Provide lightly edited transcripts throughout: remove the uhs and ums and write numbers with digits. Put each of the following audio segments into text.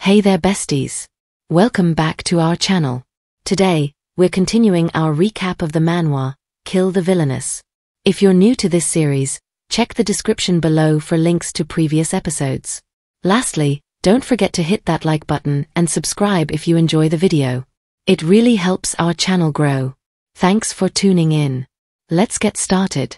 Hey there besties. Welcome back to our channel. Today, we're continuing our recap of the manhwa, Kill the Villainess. If you're new to this series, check the description below for links to previous episodes. Lastly, don't forget to hit that like button and subscribe if you enjoy the video. It really helps our channel grow. Thanks for tuning in. Let's get started.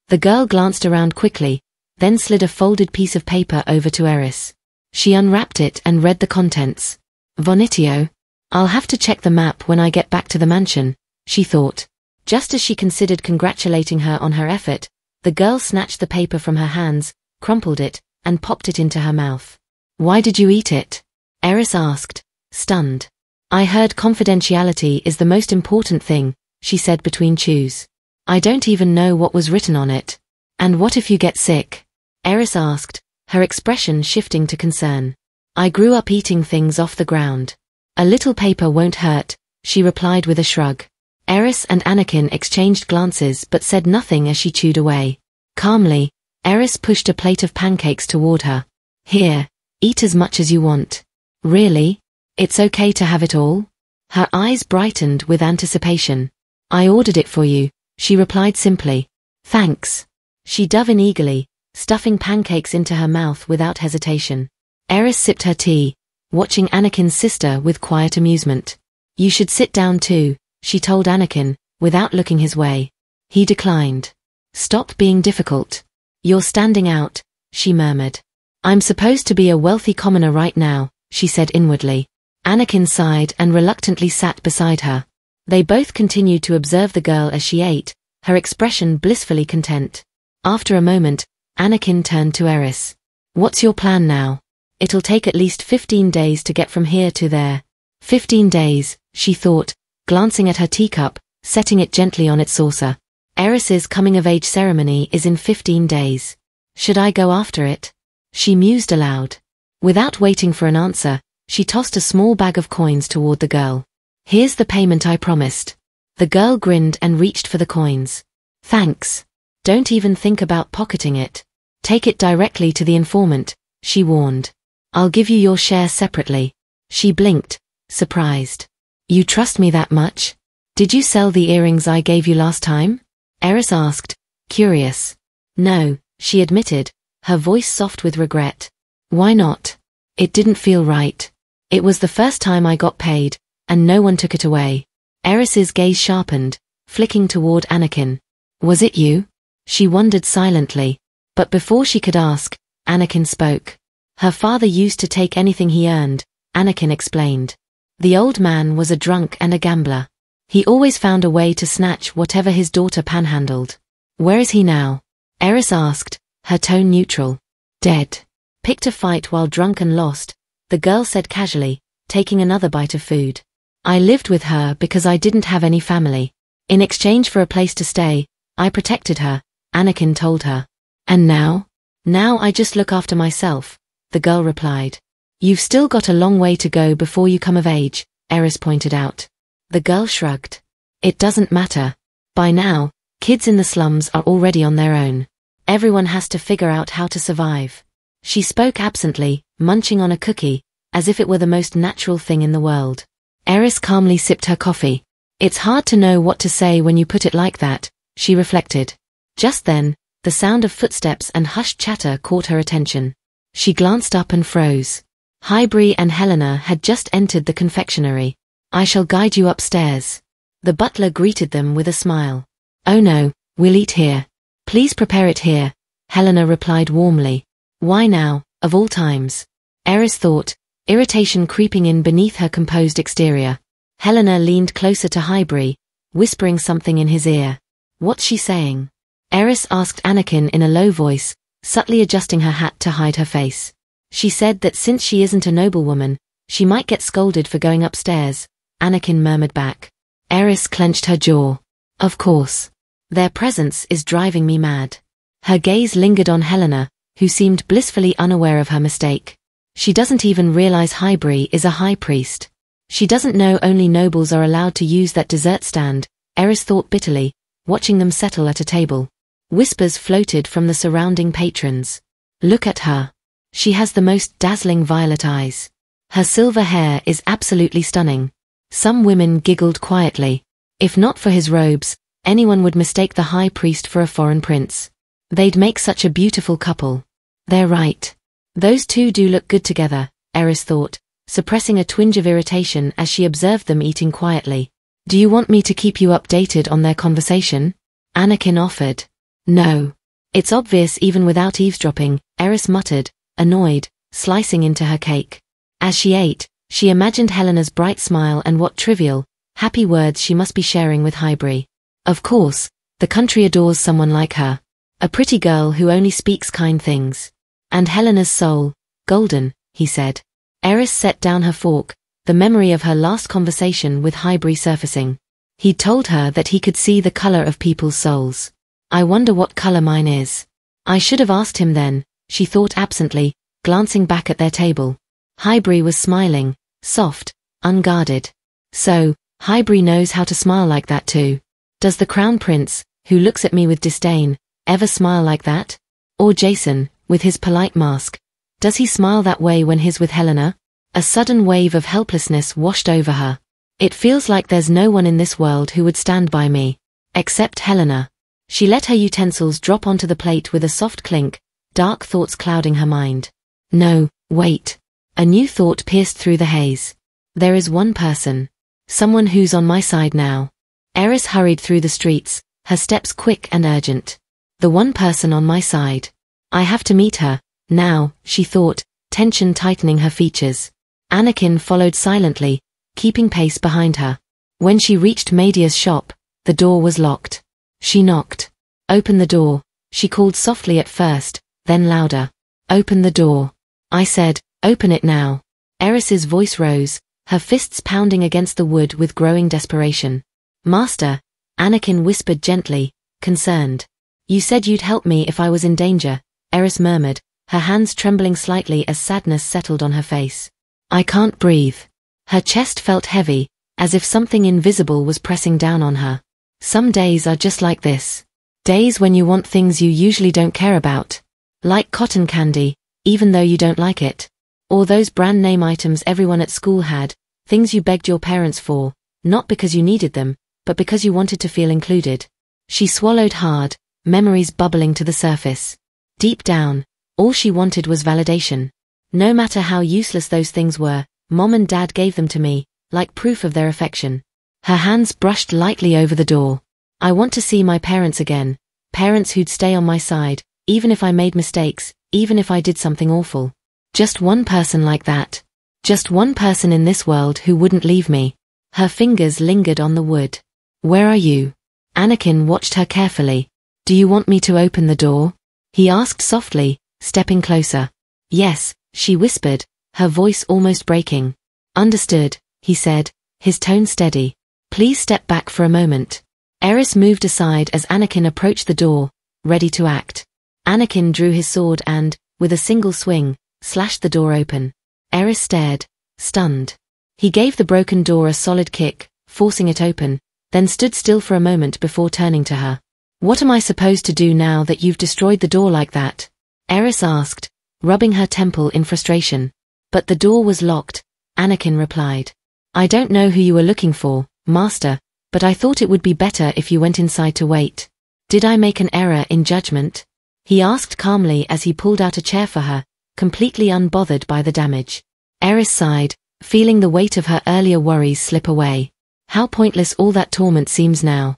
The girl glanced around quickly, then slid a folded piece of paper over to Eris. She unwrapped it and read the contents. Bonitio. I'll have to check the map when I get back to the mansion, she thought. Just as she considered congratulating her on her effort, the girl snatched the paper from her hands, crumpled it, and popped it into her mouth. Why did you eat it? Eris asked, stunned. I heard confidentiality is the most important thing, she said between chews. I don't even know what was written on it. And what if you get sick? Eris asked, her expression shifting to concern. I grew up eating things off the ground. A little paper won't hurt, she replied with a shrug. Eris and Anakin exchanged glances but said nothing as she chewed away. Calmly, Eris pushed a plate of pancakes toward her. Here, eat as much as you want. Really? It's okay to have it all? Her eyes brightened with anticipation. I ordered it for you, she replied simply. Thanks. She dove in eagerly, stuffing pancakes into her mouth without hesitation. Eris sipped her tea, watching Anakin's sister with quiet amusement. You should sit down too, she told Anakin, without looking his way. He declined. Stop being difficult. You're standing out, she murmured. I'm supposed to be a wealthy commoner right now, she said inwardly. Anakin sighed and reluctantly sat beside her. They both continued to observe the girl as she ate, her expression blissfully content. After a moment, Anakin turned to Eris. What's your plan now? It'll take at least 15 days to get from here to there. 15 days, she thought, glancing at her teacup, setting it gently on its saucer. Eris's coming-of-age ceremony is in 15 days. Should I go after it? She mused aloud. Without waiting for an answer, she tossed a small bag of coins toward the girl. Here's the payment I promised. The girl grinned and reached for the coins. Thanks. Don't even think about pocketing it. Take it directly to the informant, she warned. I'll give you your share separately. She blinked, surprised. You trust me that much? Did you sell the earrings I gave you last time? Eris asked, curious. No, she admitted, her voice soft with regret. Why not? It didn't feel right. It was the first time I got paid, and no one took it away. Eris's gaze sharpened, flicking toward Anakin. Was it you? She wondered silently. But before she could ask, Anakin spoke. Her father used to take anything he earned, Anakin explained. The old man was a drunk and a gambler. He always found a way to snatch whatever his daughter panhandled. Where is he now? Eris asked, her tone neutral. Dead. Picked a fight while drunk and lost, the girl said casually, taking another bite of food. I lived with her because I didn't have any family. In exchange for a place to stay, I protected her, Anakin told her. And now? Now I just look after myself, the girl replied. You've still got a long way to go before you come of age, Eris pointed out. The girl shrugged. It doesn't matter. By now, kids in the slums are already on their own. Everyone has to figure out how to survive. She spoke absently, munching on a cookie, as if it were the most natural thing in the world. Eris calmly sipped her coffee. It's hard to know what to say when you put it like that, she reflected. Just then, the sound of footsteps and hushed chatter caught her attention. She glanced up and froze. Highbury and Helena had just entered the confectionery. I shall guide you upstairs. The butler greeted them with a smile. Oh no, we'll eat here. Please prepare it here, Helena replied warmly. Why now, of all times? Eris thought, irritation creeping in beneath her composed exterior. Helena leaned closer to Highbury, whispering something in his ear. What's she saying? Eris asked Anakin in a low voice, subtly adjusting her hat to hide her face. She said that since she isn't a noblewoman, she might get scolded for going upstairs, Anakin murmured back. Eris clenched her jaw. Of course. Their presence is driving me mad. Her gaze lingered on Helena, who seemed blissfully unaware of her mistake. She doesn't even realize Highbury is a high priest. She doesn't know only nobles are allowed to use that dessert stand, Eris thought bitterly, watching them settle at a table. Whispers floated from the surrounding patrons. Look at her. She has the most dazzling violet eyes. Her silver hair is absolutely stunning. Some women giggled quietly. If not for his robes, anyone would mistake the high priest for a foreign prince. They'd make such a beautiful couple. They're right. Those two do look good together, Eris thought, suppressing a twinge of irritation as she observed them eating quietly. Do you want me to keep you updated on their conversation? Anakin offered. No. It's obvious even without eavesdropping, Eris muttered, annoyed, slicing into her cake. As she ate, she imagined Helena's bright smile and what trivial, happy words she must be sharing with Highbury. Of course, the country adores someone like her. A pretty girl who only speaks kind things. And Helena's soul, golden, he said. Eris set down her fork, the memory of her last conversation with Highbury surfacing. He'd told her that he could see the color of people's souls. I wonder what color mine is. I should have asked him then, she thought absently, glancing back at their table. Highbury was smiling, soft, unguarded. So, Highbury knows how to smile like that too. Does the Crown Prince, who looks at me with disdain, ever smile like that? Or Jason, with his polite mask, does he smile that way when he's with Helena? A sudden wave of helplessness washed over her. It feels like there's no one in this world who would stand by me. Except Helena. She let her utensils drop onto the plate with a soft clink, dark thoughts clouding her mind. No, wait. A new thought pierced through the haze. There is one person. Someone who's on my side now. Eris hurried through the streets, her steps quick and urgent. The one person on my side. I have to meet her, now, she thought, tension tightening her features. Anakin followed silently, keeping pace behind her. When she reached Media's shop, the door was locked. She knocked. Open the door, she called softly at first, then louder. Open the door. I said, open it now. Eris's voice rose, her fists pounding against the wood with growing desperation. Master, Anakin whispered gently, concerned. You said you'd help me if I was in danger, Eris murmured, her hands trembling slightly as sadness settled on her face. I can't breathe. Her chest felt heavy, as if something invisible was pressing down on her. Some days are just like this. Days when you want things you usually don't care about. Like cotton candy, even though you don't like it. Or those brand name items everyone at school had, things you begged your parents for, not because you needed them, but because you wanted to feel included. She swallowed hard, memories bubbling to the surface. Deep down, all she wanted was validation. No matter how useless those things were, Mom and Dad gave them to me, like proof of their affection. Her hands brushed lightly over the door. I want to see my parents again, parents who'd stay on my side, even if I made mistakes, even if I did something awful. Just one person like that. Just one person in this world who wouldn't leave me. Her fingers lingered on the wood. Where are you? Anakin watched her carefully. Do you want me to open the door? He asked softly, stepping closer. Yes, she whispered, her voice almost breaking. Understood, he said, his tone steady. Please step back for a moment. Eris moved aside as Anakin approached the door, ready to act. Anakin drew his sword and, with a single swing, slashed the door open. Eris stared, stunned. He gave the broken door a solid kick, forcing it open, then stood still for a moment before turning to her. What am I supposed to do now that you've destroyed the door like that? Eris asked, rubbing her temple in frustration. But the door was locked, Anakin replied. I don't know who you were looking for, Master, but I thought it would be better if you went inside to wait. Did I make an error in judgment? He asked calmly as he pulled out a chair for her, completely unbothered by the damage. Eris sighed, feeling the weight of her earlier worries slip away. How pointless all that torment seems now.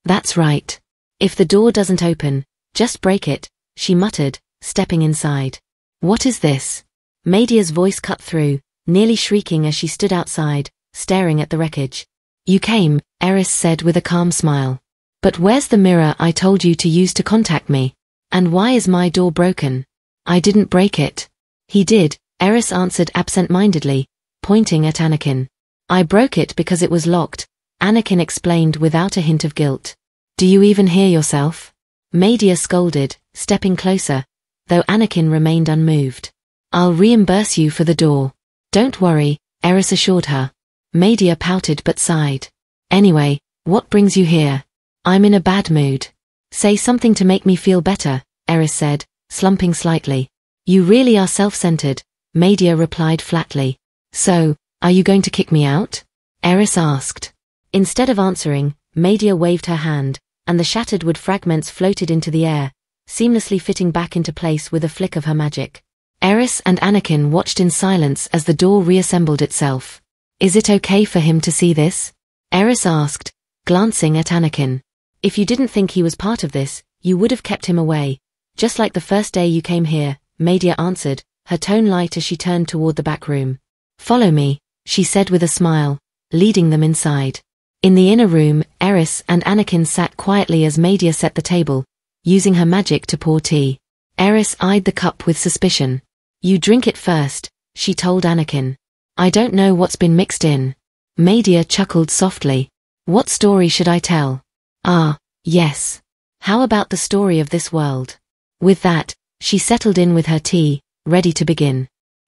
That's right. If the door doesn't open, just break it, she muttered, stepping inside. What is this? Media's voice cut through, nearly shrieking as she stood outside, staring at the wreckage. You came, Eris said with a calm smile. But where's the mirror I told you to use to contact me? And why is my door broken? I didn't break it. He did, Eris answered absent-mindedly, pointing at Anakin. I broke it because it was locked, Anakin explained without a hint of guilt. Do you even hear yourself? Media scolded, stepping closer, though Anakin remained unmoved. I'll reimburse you for the door. Don't worry, Eris assured her. Media pouted but sighed. Anyway, what brings you here? I'm in a bad mood. Say something to make me feel better, Eris said, slumping slightly. You really are self-centered, Media replied flatly. So, are you going to kick me out? Eris asked. Instead of answering, Media waved her hand, and the shattered wood fragments floated into the air, seamlessly fitting back into place with a flick of her magic. Eris and Anakin watched in silence as the door reassembled itself. Is it okay for him to see this? Eris asked, glancing at Anakin. If you didn't think he was part of this, you would have kept him away. Just like the first day you came here, Media answered, her tone light as she turned toward the back room. Follow me, she said with a smile, leading them inside. In the inner room, Eris and Anakin sat quietly as Media set the table, using her magic to pour tea. Eris eyed the cup with suspicion. You drink it first, she told Anakin. I don't know what's been mixed in. Media chuckled softly. What story should I tell? Ah, yes. How about the story of this world? With that, she settled in with her tea, ready to begin.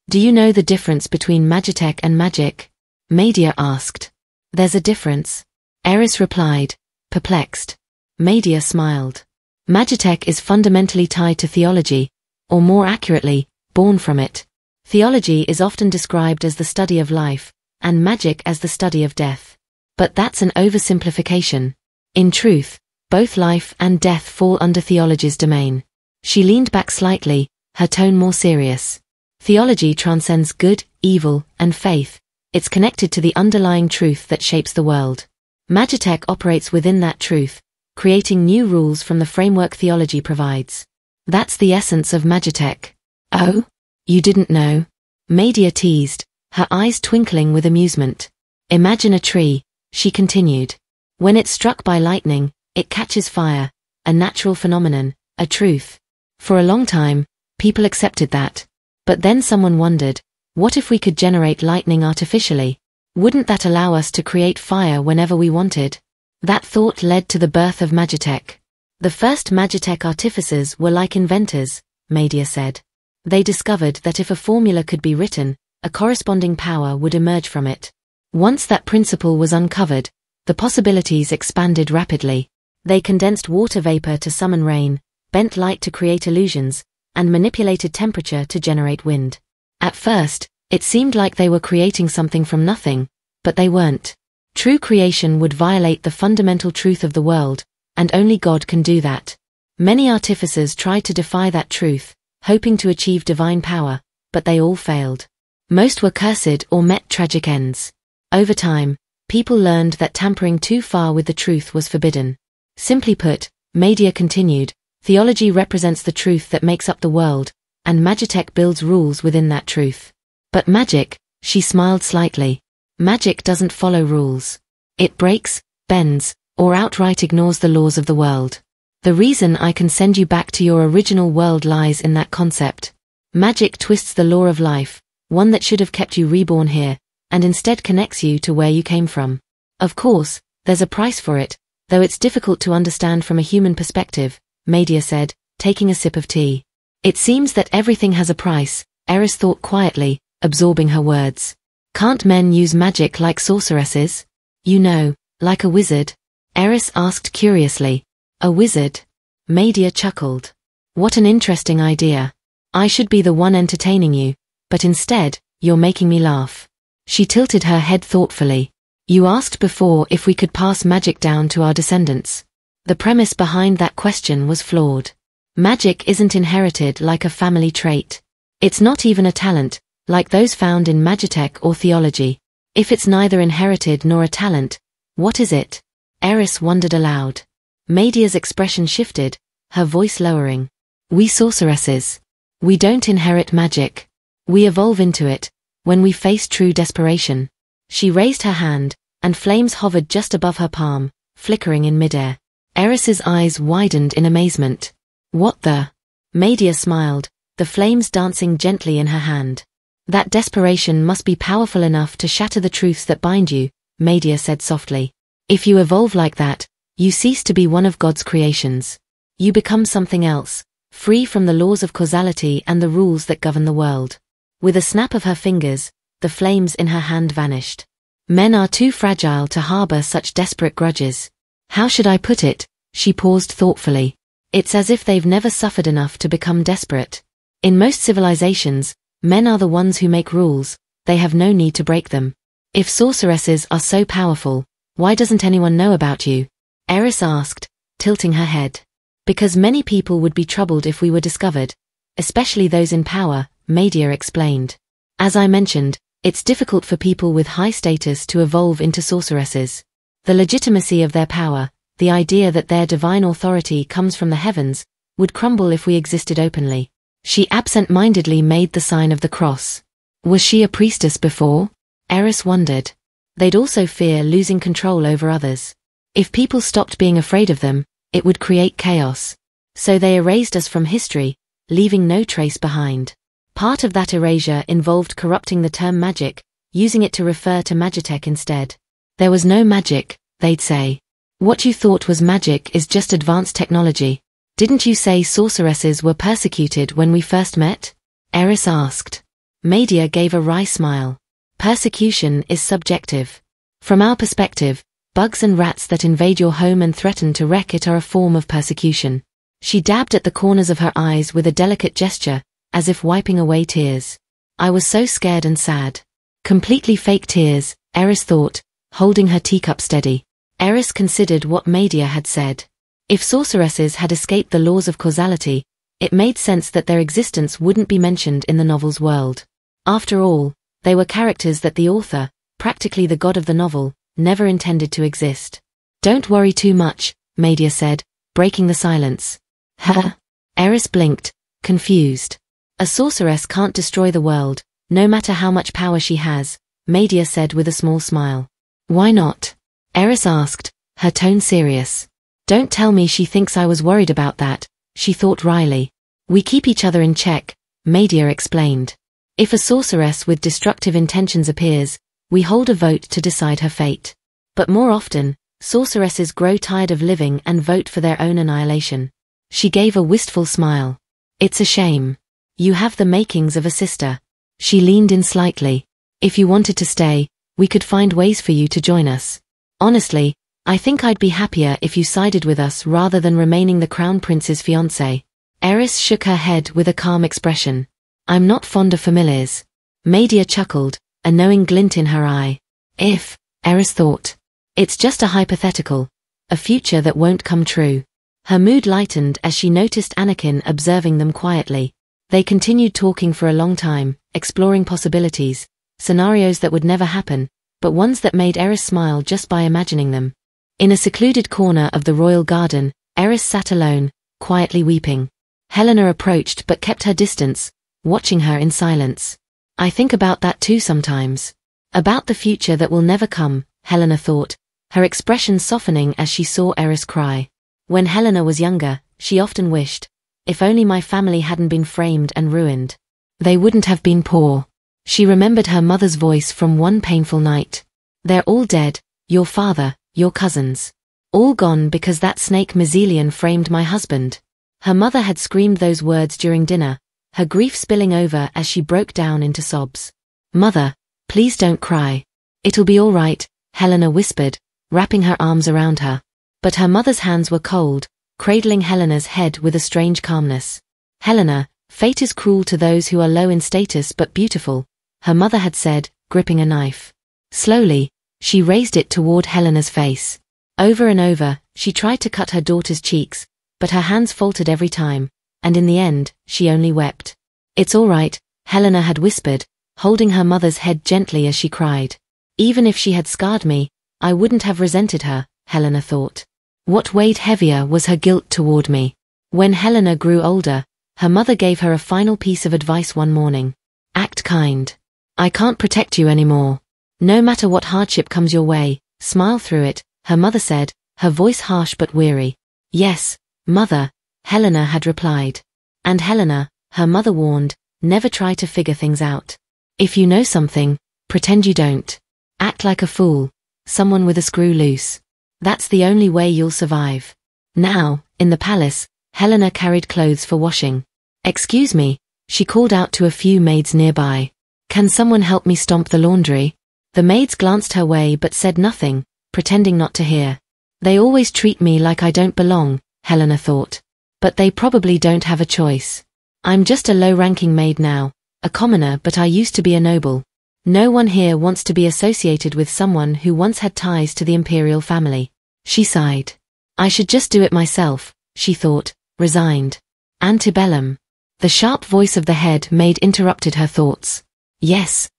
Do you know the difference between Magitech and magic? Media asked. There's a difference. Eris replied, perplexed. Media smiled. Magitech is fundamentally tied to theology, or more accurately, born from it. Theology is often described as the study of life, and magic as the study of death. But that's an oversimplification. In truth, both life and death fall under theology's domain. She leaned back slightly, her tone more serious. Theology transcends good, evil, and faith. It's connected to the underlying truth that shapes the world. Magitech operates within that truth, creating new rules from the framework theology provides. That's the essence of Magitech. Oh? You didn't know? Media teased, her eyes twinkling with amusement. Imagine a tree, she continued. When it's struck by lightning, it catches fire, a natural phenomenon, a truth. For a long time, people accepted that. But then someone wondered, what if we could generate lightning artificially? Wouldn't that allow us to create fire whenever we wanted? That thought led to the birth of Magitech. The first Magitech artificers were like inventors, Media said. They discovered that if a formula could be written, a corresponding power would emerge from it. Once that principle was uncovered, the possibilities expanded rapidly. They condensed water vapor to summon rain, bent light to create illusions, and manipulated temperature to generate wind. At first, it seemed like they were creating something from nothing, but they weren't. True creation would violate the fundamental truth of the world, and only God can do that. Many artificers tried to defy that truth, hoping to achieve divine power, but they all failed. Most were cursed or met tragic ends. Over time, people learned that tampering too far with the truth was forbidden. Simply put, Media continued, theology represents the truth that makes up the world, and Magitech builds rules within that truth. But magic, she smiled slightly. Magic doesn't follow rules. It breaks, bends, or outright ignores the laws of the world. The reason I can send you back to your original world lies in that concept. Magic twists the law of life, one that should have kept you reborn here, and instead connects you to where you came from. Of course, there's a price for it, though it's difficult to understand from a human perspective, Media said, taking a sip of tea. It seems that everything has a price, Eris thought quietly, absorbing her words. Can't men use magic like sorceresses? You know, like a wizard? Eris asked curiously. A wizard? Media chuckled. What an interesting idea. I should be the one entertaining you, but instead, you're making me laugh. She tilted her head thoughtfully. You asked before if we could pass magic down to our descendants. The premise behind that question was flawed. Magic isn't inherited like a family trait. It's not even a talent, like those found in Magitech or theology. If it's neither inherited nor a talent, what is it? Eris wondered aloud. Media's expression shifted, her voice lowering. We sorceresses. We don't inherit magic. We evolve into it, when we face true desperation. She raised her hand, and flames hovered just above her palm, flickering in midair. Eris's eyes widened in amazement. What the? Media smiled, the flames dancing gently in her hand. That desperation must be powerful enough to shatter the truths that bind you, Media said softly. If you evolve like that, you cease to be one of God's creations. You become something else, free from the laws of causality and the rules that govern the world. With a snap of her fingers, the flames in her hand vanished. Men are too fragile to harbor such desperate grudges. How should I put it? She paused thoughtfully. It's as if they've never suffered enough to become desperate. In most civilizations, men are the ones who make rules, they have no need to break them. If sorceresses are so powerful, why doesn't anyone know about you? Eris asked, tilting her head. Because many people would be troubled if we were discovered, especially those in power, Media explained. As I mentioned, it's difficult for people with high status to evolve into sorceresses. The legitimacy of their power, the idea that their divine authority comes from the heavens, would crumble if we existed openly. She absent-mindedly made the sign of the cross. Was she a priestess before? Eris wondered. They'd also fear losing control over others. If people stopped being afraid of them, it would create chaos. So they erased us from history, leaving no trace behind. Part of that erasure involved corrupting the term magic, using it to refer to magitech instead. There was no magic, they'd say. What you thought was magic is just advanced technology. Didn't you say sorceresses were persecuted when we first met? Eris asked. Media gave a wry smile. Persecution is subjective. From our perspective, bugs and rats that invade your home and threaten to wreck it are a form of persecution. She dabbed at the corners of her eyes with a delicate gesture, as if wiping away tears. I was so scared and sad. Completely fake tears, Eris thought, holding her teacup steady. Eris considered what Media had said. If sorceresses had escaped the laws of causality, it made sense that their existence wouldn't be mentioned in the novel's world. After all, they were characters that the author, practically the god of the novel, never intended to exist. Don't worry too much, Media said, breaking the silence. Huh? Eris blinked, confused. A sorceress can't destroy the world, no matter how much power she has, Media said with a small smile. Why not? Eris asked, her tone serious. Don't tell me she thinks I was worried about that, she thought wryly. We keep each other in check, Media explained. If a sorceress with destructive intentions appears, we hold a vote to decide her fate. But more often, sorceresses grow tired of living and vote for their own annihilation. She gave a wistful smile. It's a shame. You have the makings of a sister. She leaned in slightly. If you wanted to stay, we could find ways for you to join us. Honestly, I think I'd be happier if you sided with us rather than remaining the Crown Prince's fiancé. Eris shook her head with a calm expression. I'm not fond of familiars. Media chuckled, a knowing glint in her eye. If, Eris thought. It's just a hypothetical. A future that won't come true. Her mood lightened as she noticed Anakin observing them quietly. They continued talking for a long time, exploring possibilities, scenarios that would never happen, but ones that made Eris smile just by imagining them. In a secluded corner of the royal garden, Eris sat alone, quietly weeping. Helena approached but kept her distance, watching her in silence. I think about that too sometimes. About the future that will never come, Helena thought, her expression softening as she saw Eris cry. When Helena was younger, she often wished, if only my family hadn't been framed and ruined. They wouldn't have been poor. She remembered her mother's voice from one painful night. They're all dead, your father, your cousins. All gone because that snake Mazzelian framed my husband. Her mother had screamed those words during dinner, her grief spilling over as she broke down into sobs. Mother, please don't cry. It'll be all right, Helena whispered, wrapping her arms around her. But her mother's hands were cold, cradling Helena's head with a strange calmness. Helena, fate is cruel to those who are low in status but beautiful, her mother had said, gripping a knife. Slowly, she raised it toward Helena's face. Over and over, she tried to cut her daughter's cheeks, but her hands faltered every time, and in the end, she only wept. It's all right, Helena had whispered, holding her mother's head gently as she cried. Even if she had scarred me, I wouldn't have resented her, Helena thought. What weighed heavier was her guilt toward me. When Helena grew older, her mother gave her a final piece of advice one morning. Act kind. I can't protect you anymore. No matter what hardship comes your way, smile through it, her mother said, her voice harsh but weary. Yes, mother, Helena had replied. And Helena, her mother warned, never try to figure things out. If you know something, pretend you don't. Act like a fool, someone with a screw loose. That's the only way you'll survive. Now, in the palace, Helena carried clothes for washing. Excuse me, she called out to a few maids nearby. Can someone help me stomp the laundry? The maids glanced her way but said nothing, pretending not to hear. They always treat me like I don't belong, Helena thought. But they probably don't have a choice. I'm just a low-ranking maid now, a commoner, but I used to be a noble. No one here wants to be associated with someone who once had ties to the imperial family. She sighed. I should just do it myself, she thought, resigned. Antebellum. The sharp voice of the head maid interrupted her thoughts. Yes,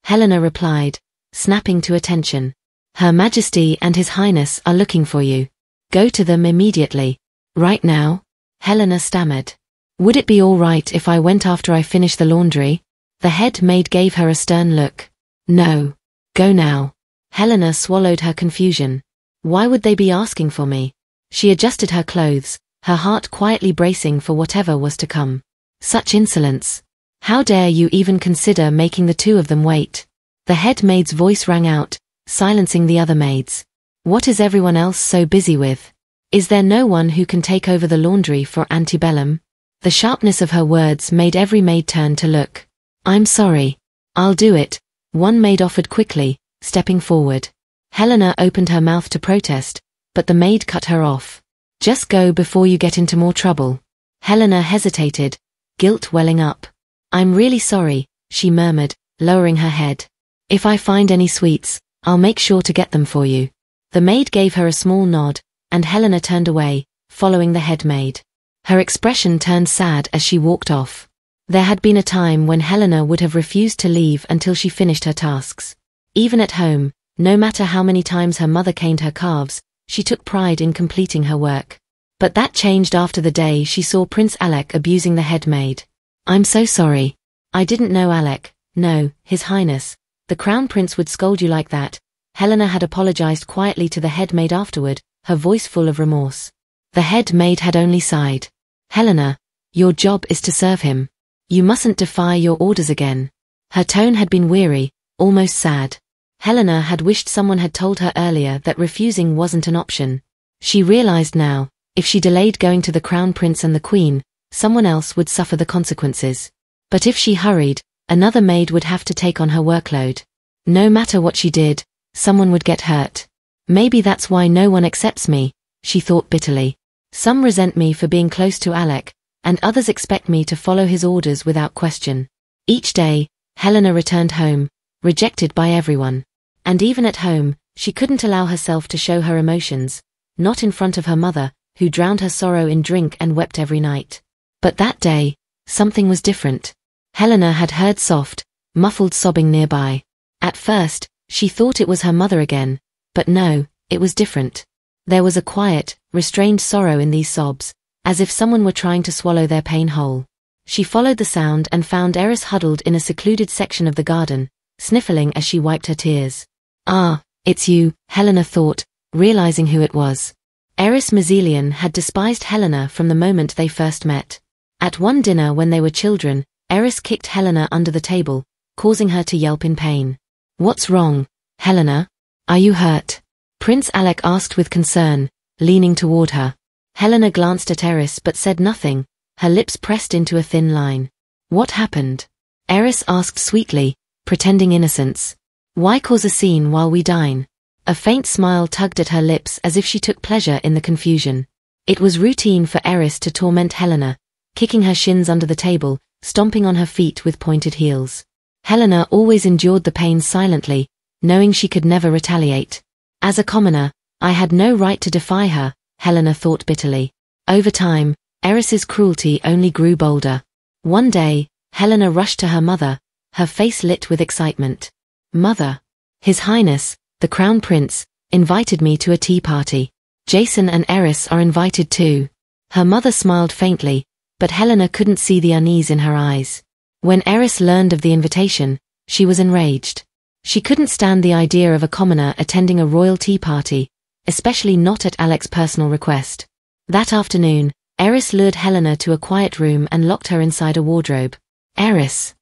Helena replied, snapping to attention. Her Majesty and His Highness are looking for you. Go to them immediately. Right now? Helena stammered. Would it be all right if I went after I finish the laundry? The head maid gave her a stern look. No. Go now. Helena swallowed her confusion. Why would they be asking for me? She adjusted her clothes, her heart quietly bracing for whatever was to come. Such insolence. How dare you even consider making the two of them wait? The head maid's voice rang out, silencing the other maids. What is everyone else so busy with? Is there no one who can take over the laundry for Antebellum? The sharpness of her words made every maid turn to look. I'm sorry. I'll do it, one maid offered quickly, stepping forward. Helena opened her mouth to protest, but the maid cut her off. Just go before you get into more trouble. Helena hesitated, guilt welling up. I'm really sorry, she murmured, lowering her head. If I find any sweets, I'll make sure to get them for you. The maid gave her a small nod, and Helena turned away, following the head maid. Her expression turned sad as she walked off. There had been a time when Helena would have refused to leave until she finished her tasks. Even at home, no matter how many times her mother caned her calves, she took pride in completing her work. But that changed after the day she saw Prince Alec abusing the head maid. I'm so sorry. I didn't know Alec. No, His Highness. The Crown Prince would scold you like that. Helena had apologized quietly to the head maid afterward, her voice full of remorse. The head maid had only sighed. Helena, your job is to serve him. You mustn't defy your orders again. Her tone had been weary, almost sad. Helena had wished someone had told her earlier that refusing wasn't an option. She realized now, if she delayed going to the Crown Prince and the Queen, someone else would suffer the consequences. But if she hurried, another maid would have to take on her workload. No matter what she did, someone would get hurt. Maybe that's why no one accepts me, she thought bitterly. Some resent me for being close to Alec, and others expect me to follow his orders without question. Each day, Helena returned home, rejected by everyone. And even at home, she couldn't allow herself to show her emotions, not in front of her mother, who drowned her sorrow in drink and wept every night. But that day, something was different. Helena had heard soft, muffled sobbing nearby. At first, she thought it was her mother again, but no, it was different. There was a quiet, restrained sorrow in these sobs, as if someone were trying to swallow their pain whole. She followed the sound and found Eris huddled in a secluded section of the garden, sniffling as she wiped her tears. Ah, it's you, Helena thought, realizing who it was. Eris Mazzillion had despised Helena from the moment they first met. At one dinner when they were children, Eris kicked Helena under the table, causing her to yelp in pain. What's wrong, Helena? Are you hurt? Prince Alec asked with concern, leaning toward her. Helena glanced at Eris but said nothing, her lips pressed into a thin line. What happened? Eris asked sweetly, pretending innocence. Why cause a scene while we dine? A faint smile tugged at her lips as if she took pleasure in the confusion. It was routine for Eris to torment Helena, kicking her shins under the table, stomping on her feet with pointed heels. Helena always endured the pain silently, knowing she could never retaliate. As a commoner, I had no right to defy her, Helena thought bitterly. Over time, Eris's cruelty only grew bolder. One day, Helena rushed to her mother, her face lit with excitement. Mother, His Highness, the Crown Prince, invited me to a tea party. Jason and Eris are invited too. Her mother smiled faintly, but Helena couldn't see the unease in her eyes. When Eris learned of the invitation, she was enraged. She couldn't stand the idea of a commoner attending a royal tea party, especially not at Alec's personal request. That afternoon, Eris lured Helena to a quiet room and locked her inside a wardrobe. Eris,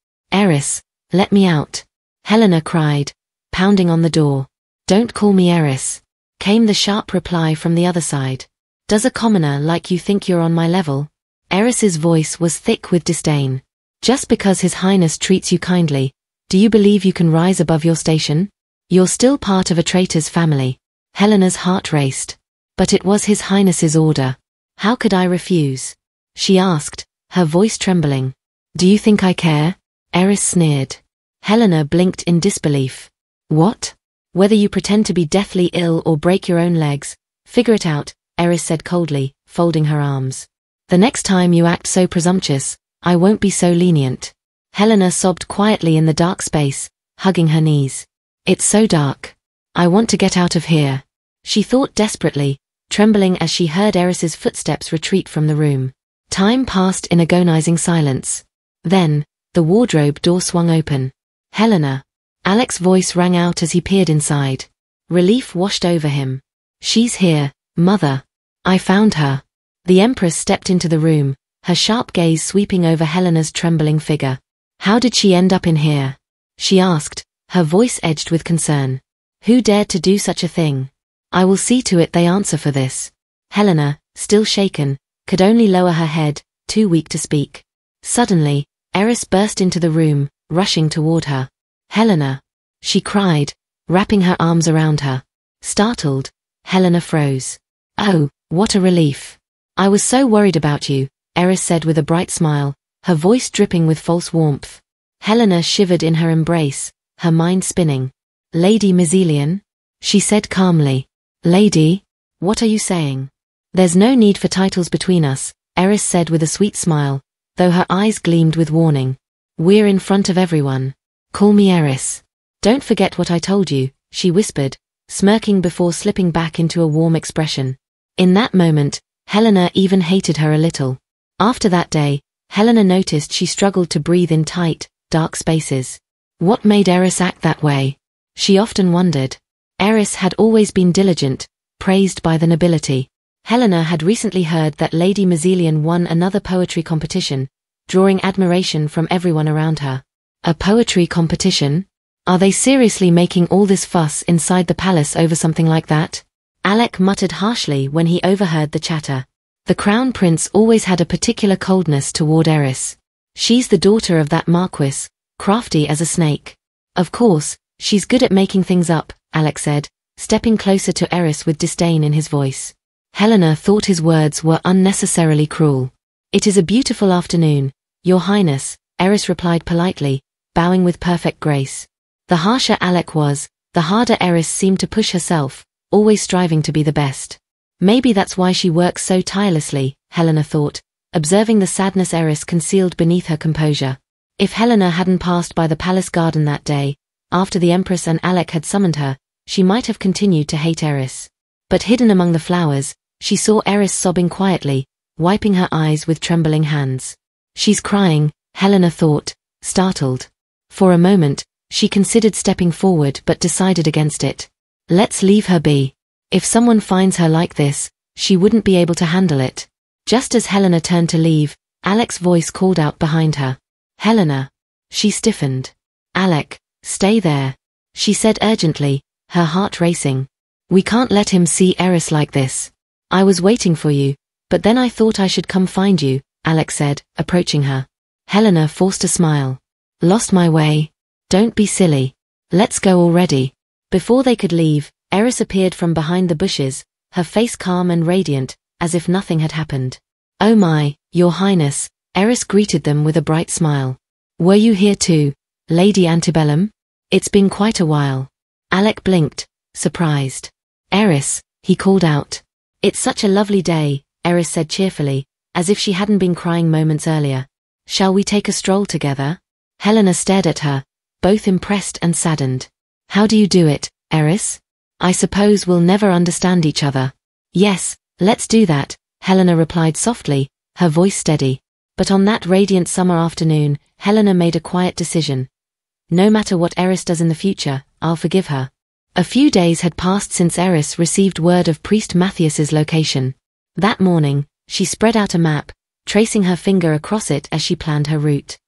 let me out. Helena cried, pounding on the door. Don't call me Eris, came the sharp reply from the other side. Does a commoner like you think you're on my level? Eris's voice was thick with disdain. Just because His Highness treats you kindly, do you believe you can rise above your station? You're still part of a traitor's family. Helena's heart raced. But it was His Highness's order. How could I refuse? She asked, her voice trembling. Do you think I care? Eris sneered. Helena blinked in disbelief. What? Whether you pretend to be deathly ill or break your own legs, figure it out, Eris said coldly, folding her arms. The next time you act so presumptuous, I won't be so lenient. Helena sobbed quietly in the dark space, hugging her knees. It's so dark. I want to get out of here. She thought desperately, trembling as she heard Eris's footsteps retreat from the room. Time passed in agonizing silence. Then, the wardrobe door swung open. Helena. Alec's voice rang out as he peered inside. Relief washed over him. She's here, Mother. I found her. The Empress stepped into the room, her sharp gaze sweeping over Helena's trembling figure. How did she end up in here? She asked, her voice edged with concern. Who dared to do such a thing? I will see to it they answer for this. Helena, still shaken, could only lower her head, too weak to speak. Suddenly, Eris burst into the room, rushing toward her. Helena! She cried, wrapping her arms around her. Startled, Helena froze. Oh, what a relief. I was so worried about you, Eris said with a bright smile, her voice dripping with false warmth. Helena shivered in her embrace, her mind spinning. Lady Mizelian? She said calmly. Lady? What are you saying? There's no need for titles between us, Eris said with a sweet smile, though her eyes gleamed with warning. We're in front of everyone. Call me Eris. Don't forget what I told you, she whispered, smirking before slipping back into a warm expression. In that moment, Helena even hated her a little. After that day, Helena noticed she struggled to breathe in tight, dark spaces. What made Eris act that way? She often wondered. Eris had always been diligent, praised by the nobility. Helena had recently heard that Lady Mizelian won another poetry competition, drawing admiration from everyone around her. A poetry competition? Are they seriously making all this fuss inside the palace over something like that? Alec muttered harshly when he overheard the chatter. The Crown Prince always had a particular coldness toward Eris. She's the daughter of that Marquis, crafty as a snake. Of course, she's good at making things up, Alec said, stepping closer to Eris with disdain in his voice. Helena thought his words were unnecessarily cruel. It is a beautiful afternoon, Your Highness, Eris replied politely, bowing with perfect grace. The harsher Alec was, the harder Eris seemed to push herself, always striving to be the best. Maybe that's why she works so tirelessly, Helena thought, observing the sadness Eris concealed beneath her composure. If Helena hadn't passed by the palace garden that day, after the Empress and Alec had summoned her, she might have continued to hate Eris. But hidden among the flowers, she saw Eris sobbing quietly, wiping her eyes with trembling hands. She's crying, Helena thought, startled. For a moment, she considered stepping forward but decided against it. Let's leave her be. If someone finds her like this, she wouldn't be able to handle it. Just as Helena turned to leave, Alec's voice called out behind her. Helena. She stiffened. Alec, stay there, she said urgently, her heart racing. We can't let him see Eris like this. I was waiting for you, but then I thought I should come find you, Alec said, approaching her. Helena forced a smile. Lost my way? Don't be silly. Let's go already. Before they could leave, Eris appeared from behind the bushes, her face calm and radiant, as if nothing had happened. Oh my, Your Highness, Eris greeted them with a bright smile. Were you here too, Lady Antebellum? It's been quite a while. Alec blinked, surprised. Eris, he called out. It's such a lovely day, Eris said cheerfully, as if she hadn't been crying moments earlier. Shall we take a stroll together? Helena stared at her, both impressed and saddened. How do you do it, Eris? I suppose we'll never understand each other. Yes, let's do that, Helena replied softly, her voice steady. But on that radiant summer afternoon, Helena made a quiet decision. No matter what Eris does in the future, I'll forgive her. A few days had passed since Eris received word of Priest Matthias's location. That morning, she spread out a map, tracing her finger across it as she planned her route.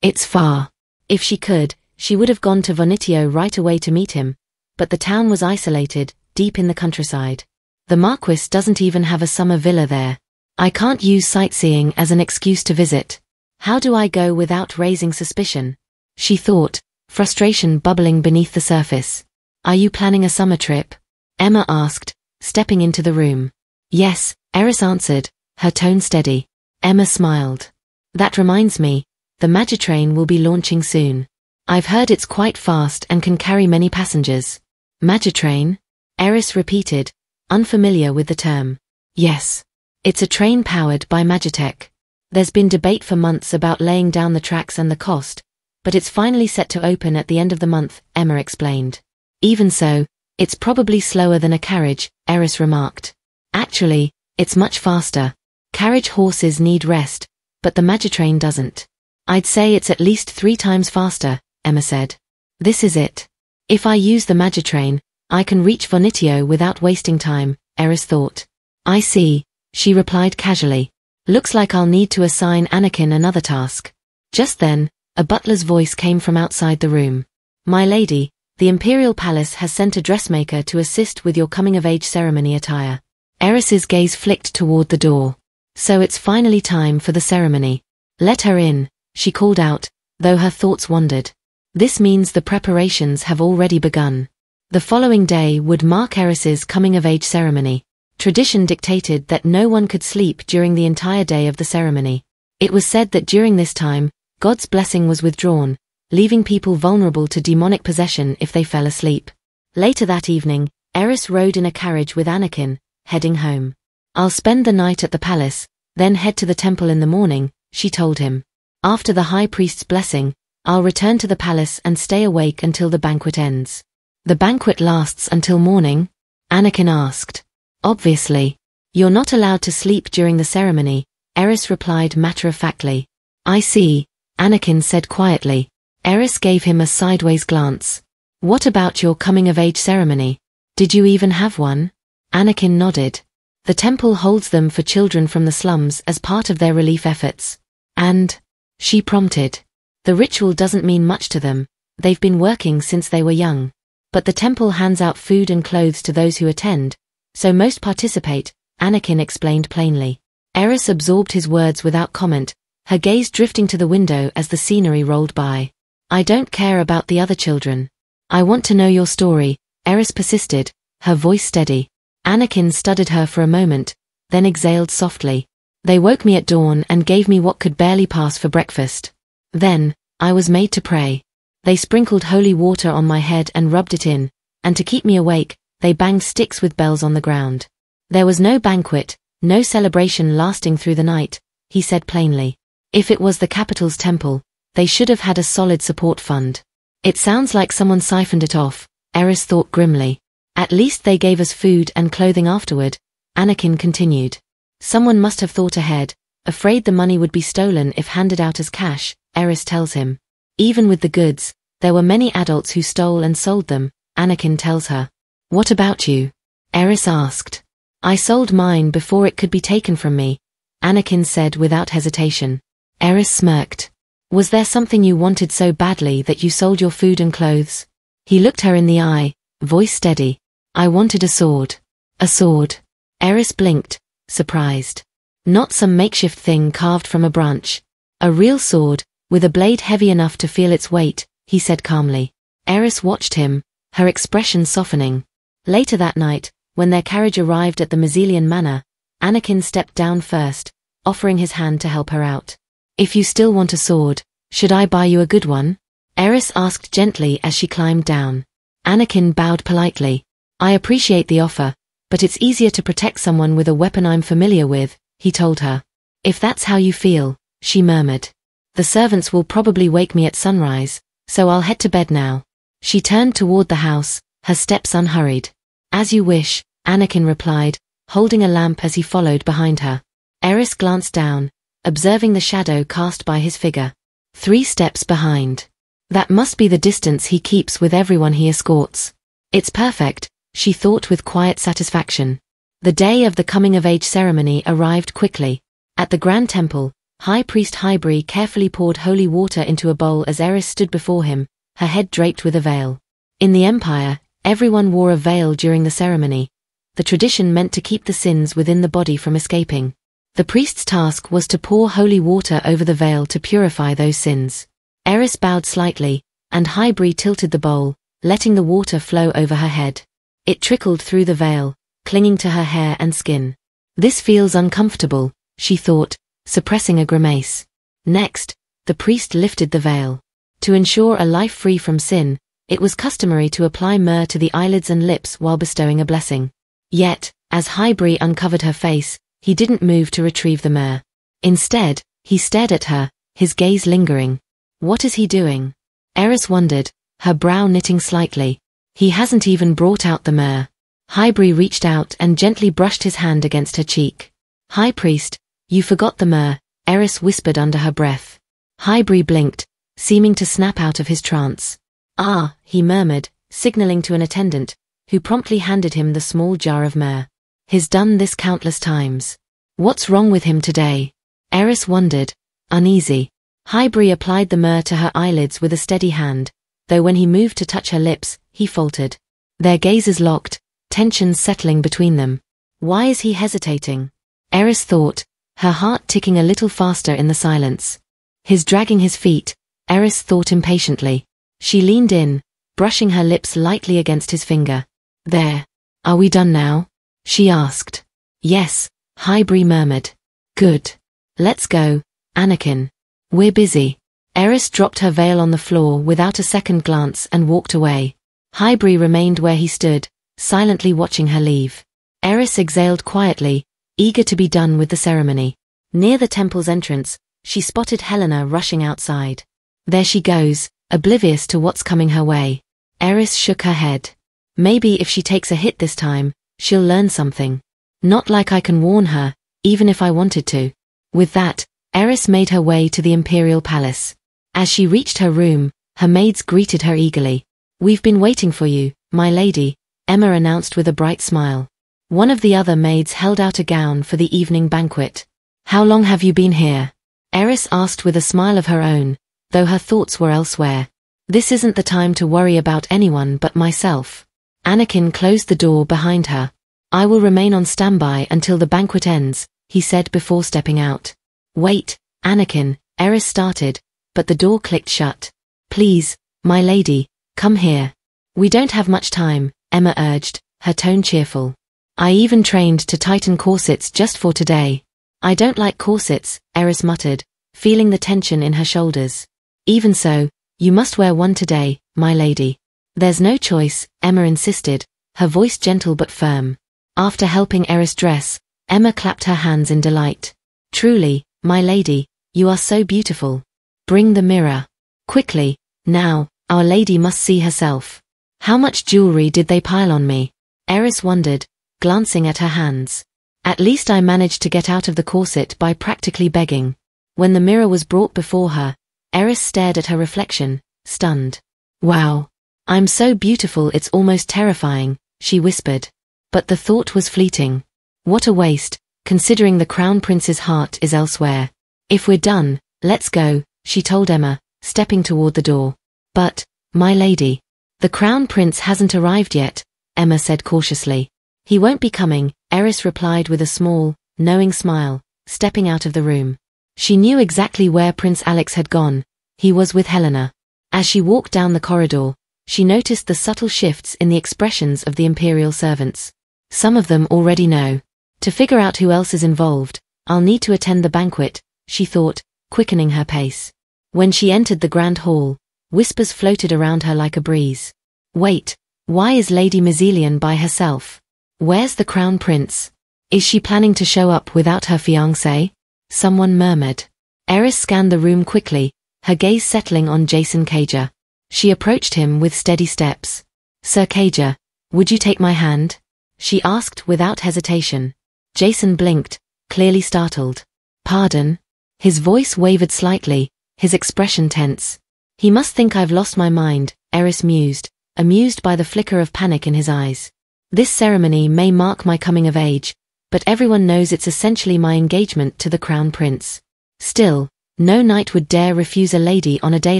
It's far. If she could, she would have gone to Vonitio right away to meet him, but the town was isolated, deep in the countryside. The Marquis doesn't even have a summer villa there. I can't use sightseeing as an excuse to visit. How do I go without raising suspicion? She thought, frustration bubbling beneath the surface. Are you planning a summer trip? Emma asked, stepping into the room. Yes, Eris answered, her tone steady. Emma smiled. That reminds me, the Magitrain will be launching soon. I've heard it's quite fast and can carry many passengers. Magitrain? Eris repeated, unfamiliar with the term. Yes. It's a train powered by Magitech. There's been debate for months about laying down the tracks and the cost, but it's finally set to open at the end of the month, Emma explained. Even so, it's probably slower than a carriage, Eris remarked. Actually, it's much faster. Carriage horses need rest, but the Magitrain doesn't. I'd say it's at least 3 times faster, Emma said. This is it. If I use the Magitrain, I can reach Vonitio without wasting time, Eris thought. I see, she replied casually. Looks like I'll need to assign Anakin another task. Just then, a butler's voice came from outside the room. My lady, the Imperial Palace has sent a dressmaker to assist with your coming-of-age ceremony attire. Eris's gaze flicked toward the door. So it's finally time for the ceremony. Let her in, she called out, though her thoughts wandered. This means the preparations have already begun. The following day would mark Eris's coming-of-age ceremony. Tradition dictated that no one could sleep during the entire day of the ceremony. It was said that during this time, God's blessing was withdrawn, leaving people vulnerable to demonic possession if they fell asleep. Later that evening, Eris rode in a carriage with Anakin, heading home. I'll spend the night at the palace, then head to the temple in the morning, she told him. After the high priest's blessing, I'll return to the palace and stay awake until the banquet ends. The banquet lasts until morning? Anakin asked. Obviously. You're not allowed to sleep during the ceremony, Eris replied matter-of-factly. I see, Anakin said quietly. Eris gave him a sideways glance. What about your coming-of-age ceremony? Did you even have one? Anakin nodded. The temple holds them for children from the slums as part of their relief efforts. And? She prompted. The ritual doesn't mean much to them. They've been working since they were young. But the temple hands out food and clothes to those who attend, so most participate, Anakin explained plainly. Eris absorbed his words without comment, her gaze drifting to the window as the scenery rolled by. I don't care about the other children. I want to know your story, Eris persisted, her voice steady. Anakin studied her for a moment, then exhaled softly. They woke me at dawn and gave me what could barely pass for breakfast. Then, I was made to pray. They sprinkled holy water on my head and rubbed it in, and to keep me awake, they banged sticks with bells on the ground. There was no banquet, no celebration lasting through the night, he said plainly. If it was the capital's temple, they should have had a solid support fund. It sounds like someone siphoned it off, Eris thought grimly. At least they gave us food and clothing afterward, Anakin continued. Someone must have thought ahead, afraid the money would be stolen if handed out as cash, Eris tells him. Even with the goods, there were many adults who stole and sold them, Anakin tells her. What about you? Eris asked. I sold mine before it could be taken from me, Anakin said without hesitation. Eris smirked. Was there something you wanted so badly that you sold your food and clothes? He looked her in the eye, voice steady. I wanted a sword. A sword. Eris blinked, surprised. Not some makeshift thing carved from a branch. A real sword, with a blade heavy enough to feel its weight, he said calmly. Eris watched him, her expression softening. Later that night, when their carriage arrived at the Mazzilian Manor, Anakin stepped down first, offering his hand to help her out. If you still want a sword, should I buy you a good one? Eris asked gently as she climbed down. Anakin bowed politely. I appreciate the offer, but it's easier to protect someone with a weapon I'm familiar with, he told her. If that's how you feel, she murmured. The servants will probably wake me at sunrise, so I'll head to bed now. She turned toward the house, her steps unhurried. As you wish, Anakin replied, holding a lamp as he followed behind her. Eris glanced down, observing the shadow cast by his figure. 3 steps behind. That must be the distance he keeps with everyone he escorts. It's perfect, she thought with quiet satisfaction. The day of the coming-of-age ceremony arrived quickly. At the Grand Temple, High Priest Hybri carefully poured holy water into a bowl as Eris stood before him, her head draped with a veil. In the Empire, everyone wore a veil during the ceremony. The tradition meant to keep the sins within the body from escaping. The priest's task was to pour holy water over the veil to purify those sins. Eris bowed slightly, and Hybri tilted the bowl, letting the water flow over her head. It trickled through the veil, clinging to her hair and skin. This feels uncomfortable, she thought, suppressing a grimace. Next, the priest lifted the veil. To ensure a life free from sin, it was customary to apply myrrh to the eyelids and lips while bestowing a blessing. Yet, as Hybri uncovered her face, he didn't move to retrieve the myrrh. Instead, he stared at her, his gaze lingering. What is he doing? Eris wondered, her brow knitting slightly. He hasn't even brought out the myrrh. Hybri reached out and gently brushed his hand against her cheek. High Priest, you forgot the myrrh, Eris whispered under her breath. Hybri blinked, seeming to snap out of his trance. Ah, he murmured, signaling to an attendant, who promptly handed him the small jar of myrrh. He's done this countless times. What's wrong with him today? Eris wondered, uneasy. Hybri applied the myrrh to her eyelids with a steady hand, though when he moved to touch her lips, he faltered. Their gazes locked, tensions settling between them. Why is he hesitating? Eris thought, her heart ticking a little faster in the silence. He's dragging his feet, Eris thought impatiently. She leaned in, brushing her lips lightly against his finger. There. Are we done now? She asked. Yes, Hybri murmured. Good. Let's go, Anakin. We're busy. Eris dropped her veil on the floor without a second glance and walked away. Hybri remained where he stood, silently watching her leave. Eris exhaled quietly, eager to be done with the ceremony. Near the temple's entrance, she spotted Helena rushing outside. There she goes, oblivious to what's coming her way. Eris shook her head. Maybe if she takes a hit this time, she'll learn something. Not like I can warn her, even if I wanted to. With that, Eris made her way to the Imperial Palace. As she reached her room, her maids greeted her eagerly. We've been waiting for you, my lady, Emma announced with a bright smile. One of the other maids held out a gown for the evening banquet. How long have you been here? Eris asked with a smile of her own, though her thoughts were elsewhere. This isn't the time to worry about anyone but myself. Anakin closed the door behind her. I will remain on standby until the banquet ends, he said before stepping out. Wait, Anakin, Eris started, but the door clicked shut. Please, my lady, come here. We don't have much time, Emma urged, her tone cheerful. I even trained to tighten corsets just for today. I don't like corsets, Eris muttered, feeling the tension in her shoulders. Even so, you must wear one today, my lady. There's no choice, Emma insisted, her voice gentle but firm. After helping Eris dress, Emma clapped her hands in delight. Truly, my lady, you are so beautiful. Bring the mirror. Quickly, now, our lady must see herself. How much jewelry did they pile on me? Eris wondered, glancing at her hands. At least I managed to get out of the corset by practically begging. When the mirror was brought before her, Eris stared at her reflection, stunned. Wow. I'm so beautiful it's almost terrifying, she whispered. But the thought was fleeting. What a waste, considering the Crown Prince's heart is elsewhere. If we're done, let's go, she told Emma, stepping toward the door. But, my lady, the Crown Prince hasn't arrived yet, Emma said cautiously. He won't be coming, Eris replied with a small, knowing smile, stepping out of the room. She knew exactly where Prince Alex had gone. He was with Helena. As she walked down the corridor, she noticed the subtle shifts in the expressions of the Imperial servants. Some of them already know. To figure out who else is involved, I'll need to attend the banquet, she thought, quickening her pace. When she entered the grand hall, whispers floated around her like a breeze. Wait, why is Lady Mizelian by herself? Where's the Crown Prince? Is she planning to show up without her fiancé? Someone murmured. Eris scanned the room quickly, her gaze settling on Jason Kager. She approached him with steady steps. Sir Kager, would you take my hand? She asked without hesitation. Jason blinked, clearly startled. Pardon? His voice wavered slightly, his expression tense. He must think I've lost my mind, Eris mused, amused by the flicker of panic in his eyes. This ceremony may mark my coming of age, but everyone knows it's essentially my engagement to the Crown Prince. Still, no knight would dare refuse a lady on a day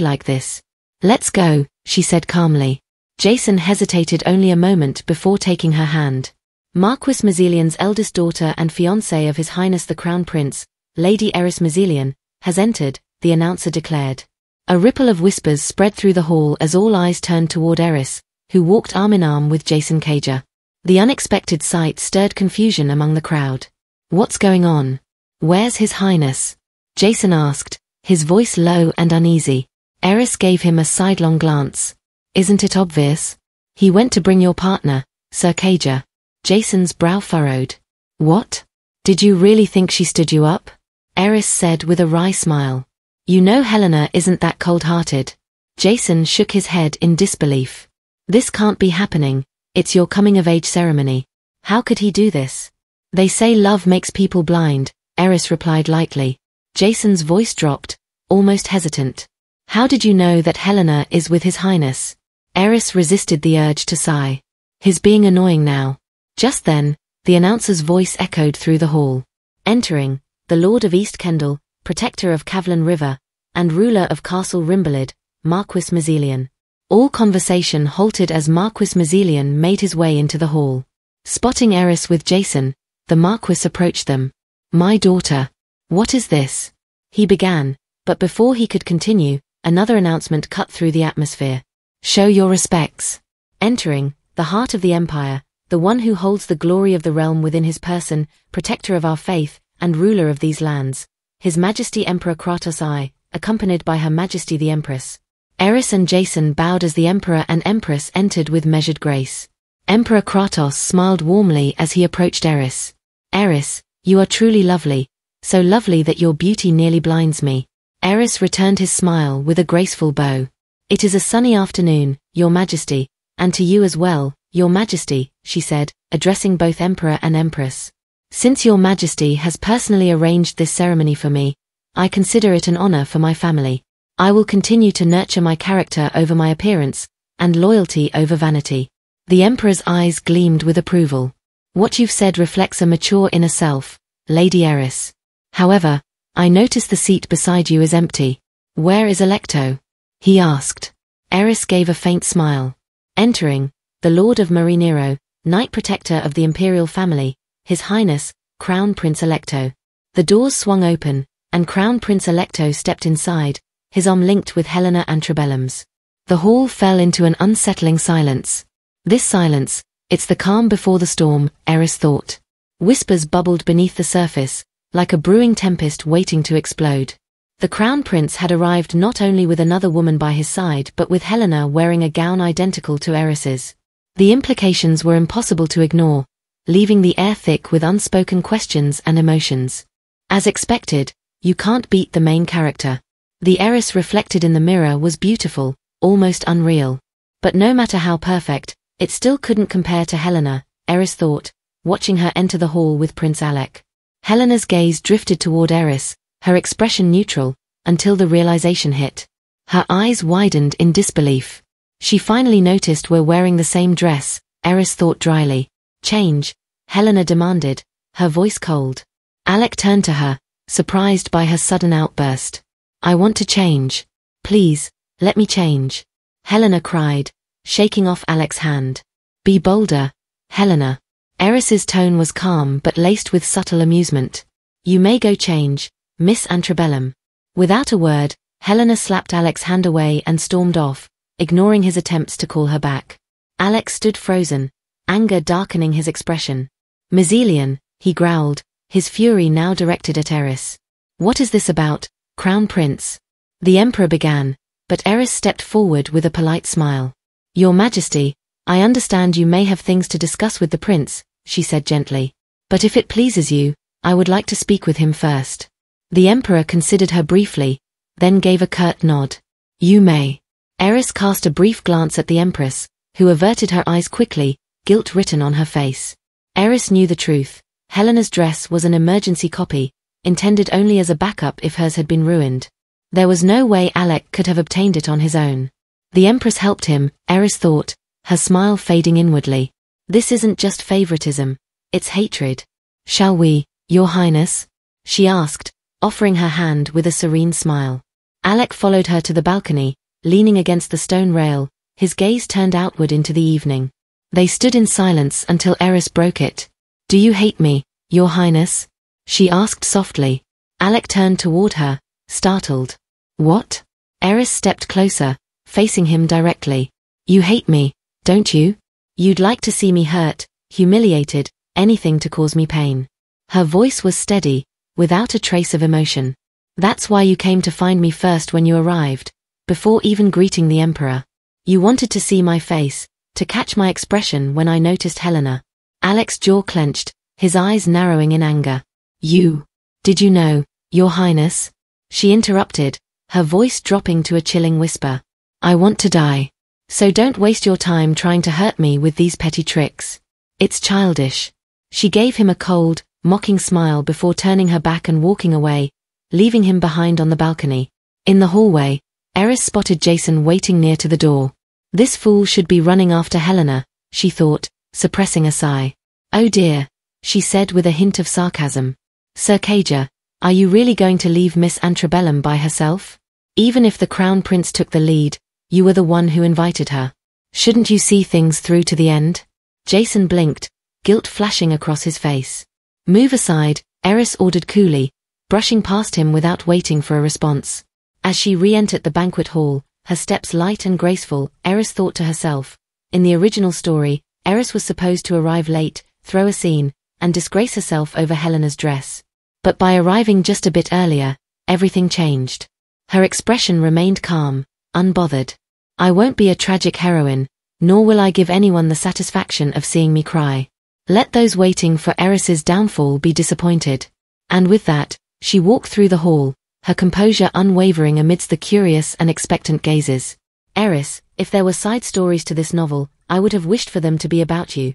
like this. Let's go, she said calmly. Jason hesitated only a moment before taking her hand. Marquis Mizelian's eldest daughter and fiancée of His Highness the Crown Prince, Lady Eris Mizelian, has entered, the announcer declared. A ripple of whispers spread through the hall as all eyes turned toward Eris, who walked arm in arm with Jason Kager. The unexpected sight stirred confusion among the crowd. What's going on? Where's His Highness? Jason asked, his voice low and uneasy. Eris gave him a sidelong glance. Isn't it obvious? He went to bring your partner, Sir Cager. Jason's brow furrowed. What? Did you really think she stood you up? Eris said with a wry smile. You know Helena isn't that cold-hearted. Jason shook his head in disbelief. This can't be happening. It's your coming-of-age ceremony. How could he do this? They say love makes people blind, Eris replied lightly. Jason's voice dropped, almost hesitant. How did you know that Helena is with His Highness? Eris resisted the urge to sigh. He's being annoying now. Just then, the announcer's voice echoed through the hall. Entering, the Lord of East Kendall, Protector of Kavlan River, and ruler of Castle Rimbalid, Marquis Mazzelian. All conversation halted as Marquis Mazzelian made his way into the hall. Spotting Eris with Jason, the Marquis approached them. My daughter. What is this? He began, but before he could continue, another announcement cut through the atmosphere. Show your respects. Entering, the heart of the Empire, the one who holds the glory of the realm within his person, protector of our faith, and ruler of these lands, His Majesty Emperor Kratos I, accompanied by Her Majesty the Empress. Eris and Jason bowed as the Emperor and Empress entered with measured grace. Emperor Kratos smiled warmly as he approached Eris. Eris, you are truly lovely, so lovely that your beauty nearly blinds me. Eris returned his smile with a graceful bow. It is a sunny afternoon, Your Majesty, and to you as well, Your Majesty, she said, addressing both Emperor and Empress. Since Your Majesty has personally arranged this ceremony for me, I consider it an honor for my family. I will continue to nurture my character over my appearance, and loyalty over vanity. The Emperor's eyes gleamed with approval. What you've said reflects a mature inner self, Lady Eris. However, I notice the seat beside you is empty. Where is Alecto? He asked. Eris gave a faint smile. Entering, the Lord of Marinero, Knight Protector of the Imperial Family, His Highness, Crown Prince Alecto. The doors swung open, and Crown Prince Alecto stepped inside, his arm linked with Helena Antrebellum's. The hall fell into an unsettling silence. This silence, it's the calm before the storm, Eris thought. Whispers bubbled beneath the surface, like a brewing tempest waiting to explode. The Crown Prince had arrived not only with another woman by his side but with Helena wearing a gown identical to Eris's. The implications were impossible to ignore, leaving the air thick with unspoken questions and emotions. As expected, you can't beat the main character. The Eris reflected in the mirror was beautiful, almost unreal. But no matter how perfect, it still couldn't compare to Helena, Eris thought, watching her enter the hall with Prince Alec. Helena's gaze drifted toward Eris, her expression neutral, until the realization hit. Her eyes widened in disbelief. She finally noticed we're wearing the same dress, Eris thought dryly. Change, Helena demanded, her voice cold. Alec turned to her, surprised by her sudden outburst. I want to change. Please, let me change. Helena cried, shaking off Alec's hand. Be bolder, Helena. Eris's tone was calm but laced with subtle amusement. You may go change, Miss Antrebellum. Without a word, Helena slapped Alec's hand away and stormed off, ignoring his attempts to call her back. Alec stood frozen, anger darkening his expression. Mazzelian, he growled, his fury now directed at Eris. What is this about, Crown Prince? The Emperor began, but Eris stepped forward with a polite smile. Your Majesty, I understand you may have things to discuss with the prince, she said gently. But if it pleases you, I would like to speak with him first. The Emperor considered her briefly, then gave a curt nod. You may. Eris cast a brief glance at the Empress, who averted her eyes quickly, guilt written on her face. Eris knew the truth. Helena's dress was an emergency copy, intended only as a backup if hers had been ruined. There was no way Alec could have obtained it on his own. The Empress helped him, Eris thought, her smile fading inwardly. This isn't just favoritism, it's hatred. Shall we, Your Highness? She asked, offering her hand with a serene smile. Alec followed her to the balcony, leaning against the stone rail, his gaze turned outward into the evening. They stood in silence until Eris broke it. Do you hate me, Your Highness? She asked softly. Alec turned toward her, startled. What? Eris stepped closer, facing him directly. You hate me, don't you? You'd like to see me hurt, humiliated, anything to cause me pain. Her voice was steady, without a trace of emotion. That's why you came to find me first when you arrived, before even greeting the Emperor. You wanted to see my face, to catch my expression when I noticed Helena. Alex's jaw clenched, his eyes narrowing in anger. Did you know, Your Highness? She interrupted, her voice dropping to a chilling whisper. I want to die. So don't waste your time trying to hurt me with these petty tricks. It's childish. She gave him a cold, mocking smile before turning her back and walking away, leaving him behind on the balcony. In the hallway, Eris spotted Jason waiting near to the door. This fool should be running after Helena, she thought, suppressing a sigh. Oh dear, she said with a hint of sarcasm. Sir Cager, are you really going to leave Miss Antebellum by herself? Even if the Crown Prince took the lead, you were the one who invited her. Shouldn't you see things through to the end? Jason blinked, guilt flashing across his face. Move aside, Eris ordered coolly, brushing past him without waiting for a response. As she re-entered the banquet hall, her steps light and graceful, Eris thought to herself. In the original story, Eris was supposed to arrive late, throw a scene, and disgrace herself over Helena's dress. But by arriving just a bit earlier, everything changed. Her expression remained calm, unbothered. I won't be a tragic heroine, nor will I give anyone the satisfaction of seeing me cry. Let those waiting for Eris's downfall be disappointed. And with that, she walked through the hall, her composure unwavering amidst the curious and expectant gazes. Eris, if there were side stories to this novel, I would have wished for them to be about you.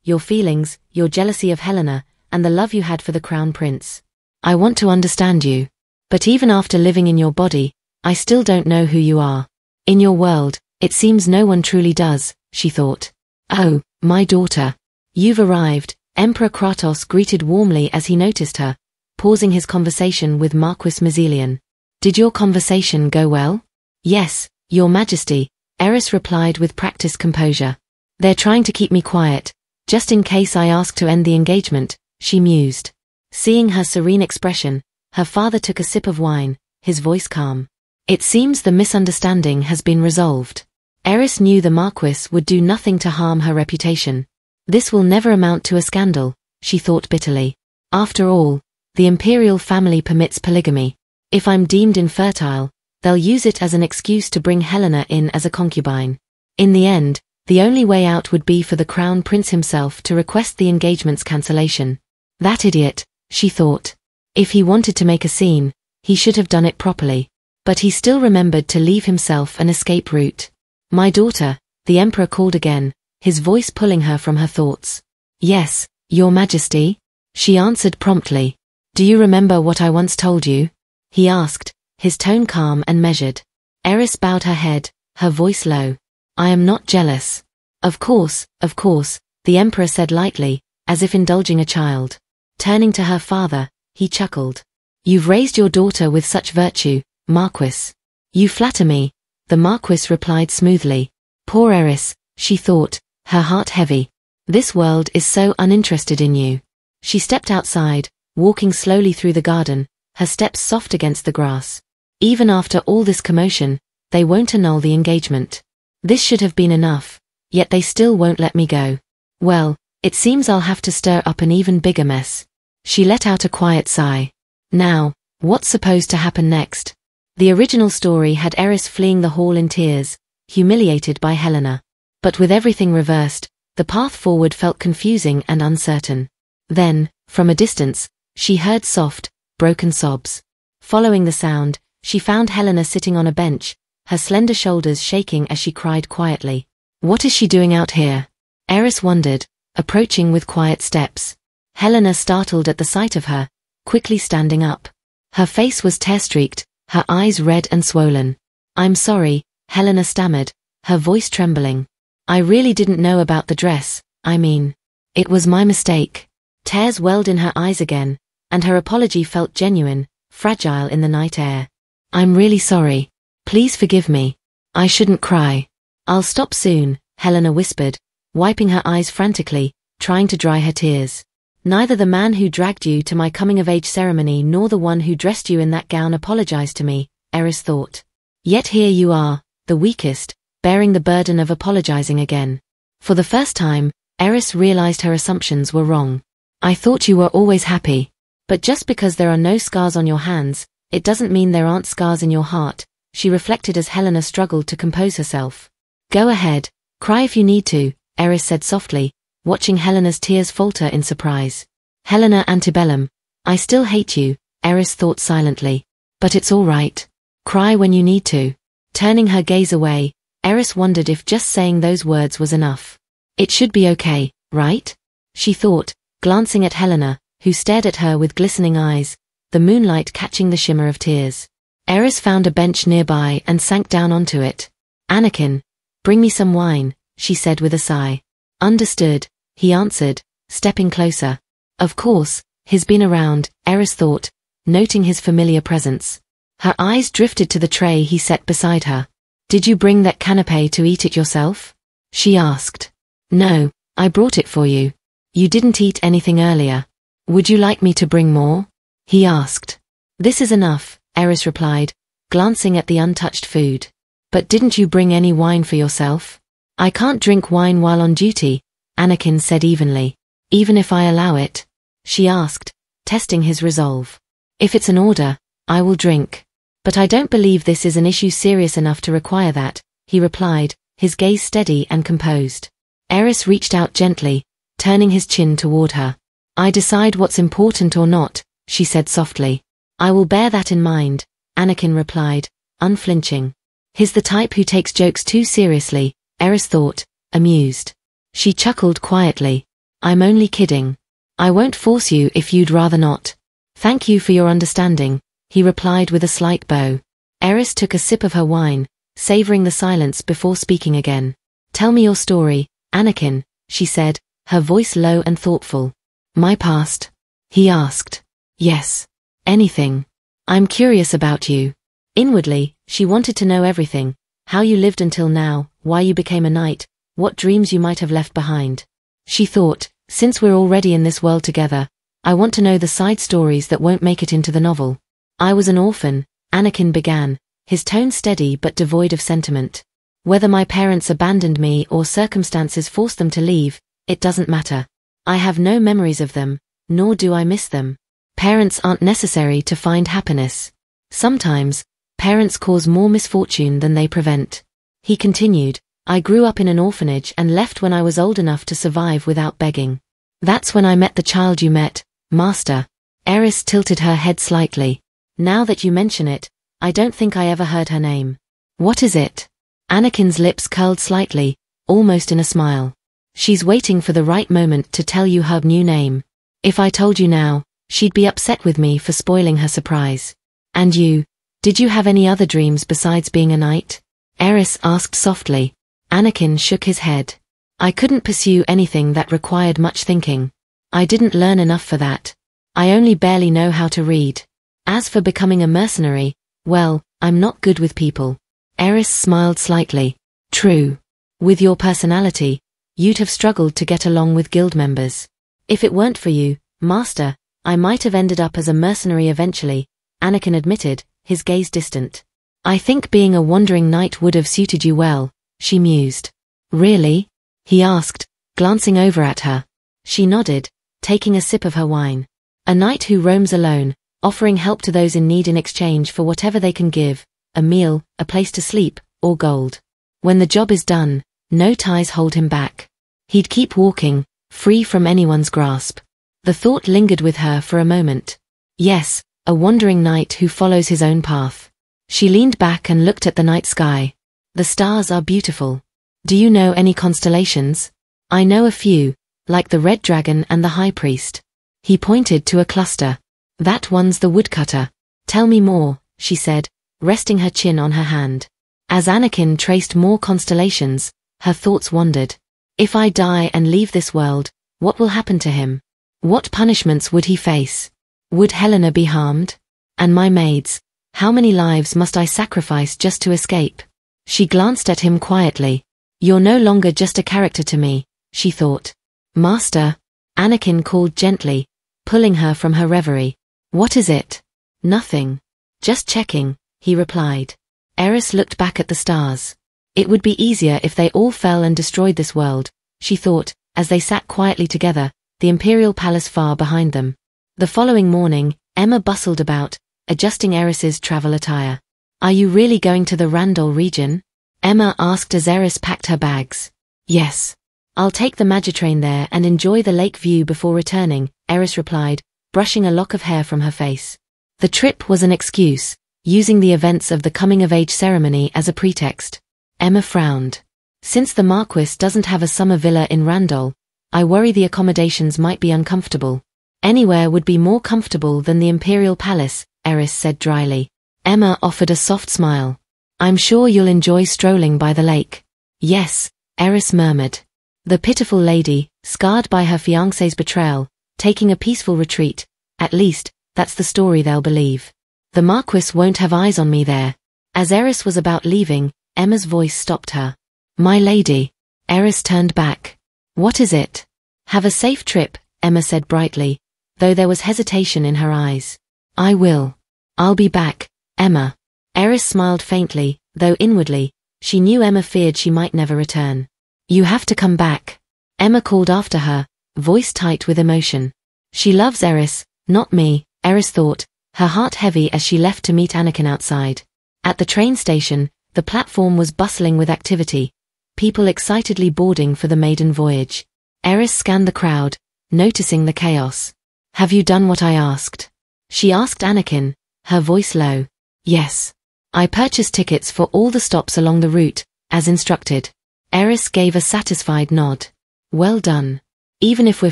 Your feelings, your jealousy of Helena, and the love you had for the Crown Prince. I want to understand you. But even after living in your body, I still don't know who you are. In your world, it seems no one truly does, she thought. Oh, my daughter. You've arrived, Emperor Kratos greeted warmly as he noticed her, pausing his conversation with Marquis Mazzilian. Did your conversation go well? Yes, Your Majesty, Eris replied with practiced composure. They're trying to keep me quiet, just in case I ask to end the engagement, she mused. Seeing her serene expression, her father took a sip of wine, his voice calm. It seems the misunderstanding has been resolved. Eris knew the Marquis would do nothing to harm her reputation. This will never amount to a scandal, she thought bitterly. After all, the imperial family permits polygamy. If I'm deemed infertile, they'll use it as an excuse to bring Helena in as a concubine. In the end, the only way out would be for the Crown Prince himself to request the engagement's cancellation. That idiot, she thought. If he wanted to make a scene, he should have done it properly. But he still remembered to leave himself an escape route. My daughter, the Emperor called again, his voice pulling her from her thoughts. Yes, Your Majesty, she answered promptly. Do you remember what I once told you? He asked, his tone calm and measured. Eris bowed her head, her voice low. I am not jealous. Of course, the Emperor said lightly, as if indulging a child. Turning to her father, he chuckled. You've raised your daughter with such virtue, Marquis. You flatter me, the Marquis replied smoothly. Poor Eris, she thought, her heart heavy. This world is so uninterested in you. She stepped outside, walking slowly through the garden, her steps soft against the grass. Even after all this commotion, they won't annul the engagement. This should have been enough, yet they still won't let me go. Well, it seems I'll have to stir up an even bigger mess. She let out a quiet sigh. Now, what's supposed to happen next? The original story had Eris fleeing the hall in tears, humiliated by Helena. But with everything reversed, the path forward felt confusing and uncertain. Then, from a distance, she heard soft, broken sobs. Following the sound, she found Helena sitting on a bench, her slender shoulders shaking as she cried quietly. What is she doing out here? Eris wondered, approaching with quiet steps. Helena startled at the sight of her, quickly standing up. Her face was tear-streaked, her eyes red and swollen. I'm sorry, Helena stammered, her voice trembling. I really didn't know about the dress, it was my mistake. Tears welled in her eyes again, and her apology felt genuine, fragile in the night air. I'm really sorry. Please forgive me. I shouldn't cry. I'll stop soon, Helena whispered, wiping her eyes frantically, trying to dry her tears. Neither the man who dragged you to my coming-of-age ceremony nor the one who dressed you in that gown apologized to me, Eris thought. Yet here you are, the weakest, bearing the burden of apologizing again. For the first time, Eris realized her assumptions were wrong. I thought you were always happy. But just because there are no scars on your hands, it doesn't mean there aren't scars in your heart, she reflected as Helena struggled to compose herself. Go ahead, cry if you need to, Eris said softly, watching Helena's tears falter in surprise. Helena antebellum. I still hate you, Eris thought silently. But it's all right. Cry when you need to. Turning her gaze away, Eris wondered if just saying those words was enough. It should be okay, right? She thought, glancing at Helena, who stared at her with glistening eyes, the moonlight catching the shimmer of tears. Eris found a bench nearby and sank down onto it. Anakin, bring me some wine, she said with a sigh. Understood, he answered, stepping closer. Of course, he's been around, Eris thought, noting his familiar presence. Her eyes drifted to the tray he set beside her. Did you bring that canapé to eat it yourself? She asked. No, I brought it for you. You didn't eat anything earlier. Would you like me to bring more? He asked. This is enough, Eris replied, glancing at the untouched food. But didn't you bring any wine for yourself? I can't drink wine while on duty, Anakin said evenly. Even if I allow it? She asked, testing his resolve. If it's an order, I will drink. But I don't believe this is an issue serious enough to require that, he replied, his gaze steady and composed. Eris reached out gently, turning his chin toward her. I decide what's important or not, she said softly. I will bear that in mind, Anakin replied, unflinching. He's the type who takes jokes too seriously, Eris thought, amused. She chuckled quietly. I'm only kidding. I won't force you if you'd rather not. Thank you for your understanding, he replied with a slight bow. Eris took a sip of her wine, savoring the silence before speaking again. Tell me your story, Anakin, she said, her voice low and thoughtful. My past? He asked. Yes. Anything. I'm curious about you. Inwardly, she wanted to know everything, how you lived until now, why you became a knight, what dreams you might have left behind. She thought, since we're already in this world together, I want to know the side stories that won't make it into the novel. I was an orphan, Anakin began, his tone steady but devoid of sentiment. Whether my parents abandoned me or circumstances forced them to leave, it doesn't matter. I have no memories of them, nor do I miss them. Parents aren't necessary to find happiness. Sometimes, parents cause more misfortune than they prevent. He continued, I grew up in an orphanage and left when I was old enough to survive without begging. That's when I met the child you met, Master. Eris tilted her head slightly. Now that you mention it, I don't think I ever heard her name. What is it? Anakin's lips curled slightly, almost in a smile. She's waiting for the right moment to tell you her new name. If I told you now, she'd be upset with me for spoiling her surprise. And you, did you have any other dreams besides being a knight? Eris asked softly. Anakin shook his head. I couldn't pursue anything that required much thinking. I didn't learn enough for that. I only barely know how to read. As for becoming a mercenary, well, I'm not good with people. Eris smiled slightly. True. With your personality, you'd have struggled to get along with guild members. If it weren't for you, Master, I might have ended up as a mercenary eventually, Anakin admitted, his gaze distant. I think being a wandering knight would have suited you well, she mused. Really? He asked, glancing over at her. She nodded, taking a sip of her wine. A knight who roams alone, offering help to those in need in exchange for whatever they can give, a meal, a place to sleep, or gold. When the job is done, no ties hold him back. He'd keep walking, free from anyone's grasp. The thought lingered with her for a moment. Yes, a wandering knight who follows his own path. She leaned back and looked at the night sky. The stars are beautiful. Do you know any constellations? I know a few, like the Red Dragon and the High Priest. He pointed to a cluster. That one's the woodcutter. Tell me more, she said, resting her chin on her hand. As Anakin traced more constellations, her thoughts wandered. If I die and leave this world, what will happen to him? What punishments would he face? Would Helena be harmed? And my maids, how many lives must I sacrifice just to escape? She glanced at him quietly. You're no longer just a character to me, she thought. Master, Anakin called gently, pulling her from her reverie. What is it? Nothing. Just checking, he replied. Eris looked back at the stars. It would be easier if they all fell and destroyed this world, she thought, as they sat quietly together, the imperial palace far behind them. The following morning, Emma bustled about, adjusting Eris's travel attire. Are you really going to the Randall region? Emma asked as Eris packed her bags. Yes. I'll take the Magitrain there and enjoy the lake view before returning, Eris replied, brushing a lock of hair from her face. The trip was an excuse, using the events of the coming-of-age ceremony as a pretext. Emma frowned. Since the Marquis doesn't have a summer villa in Randall, I worry the accommodations might be uncomfortable. Anywhere would be more comfortable than the Imperial Palace, Eris said dryly. Emma offered a soft smile. I'm sure you'll enjoy strolling by the lake. Yes, Eris murmured. The pitiful lady, scarred by her fiancé's betrayal, taking a peaceful retreat, at least, that's the story they'll believe. The Marquis won't have eyes on me there. As Eris was about leaving, Emma's voice stopped her. My lady. Eris turned back. What is it? Have a safe trip, Emma said brightly, though there was hesitation in her eyes. I will. I'll be back, Emma. Eris smiled faintly, though inwardly, she knew Emma feared she might never return. You have to come back. Emma called after her, voice tight with emotion. She loves Eris, not me, Eris thought, her heart heavy as she left to meet Anakin outside. At the train station, the platform was bustling with activity, people excitedly boarding for the maiden voyage. Eris scanned the crowd, noticing the chaos. Have you done what I asked? She asked Anakin, her voice low. Yes. I purchased tickets for all the stops along the route, as instructed. Eris gave a satisfied nod. Well done. Even if we're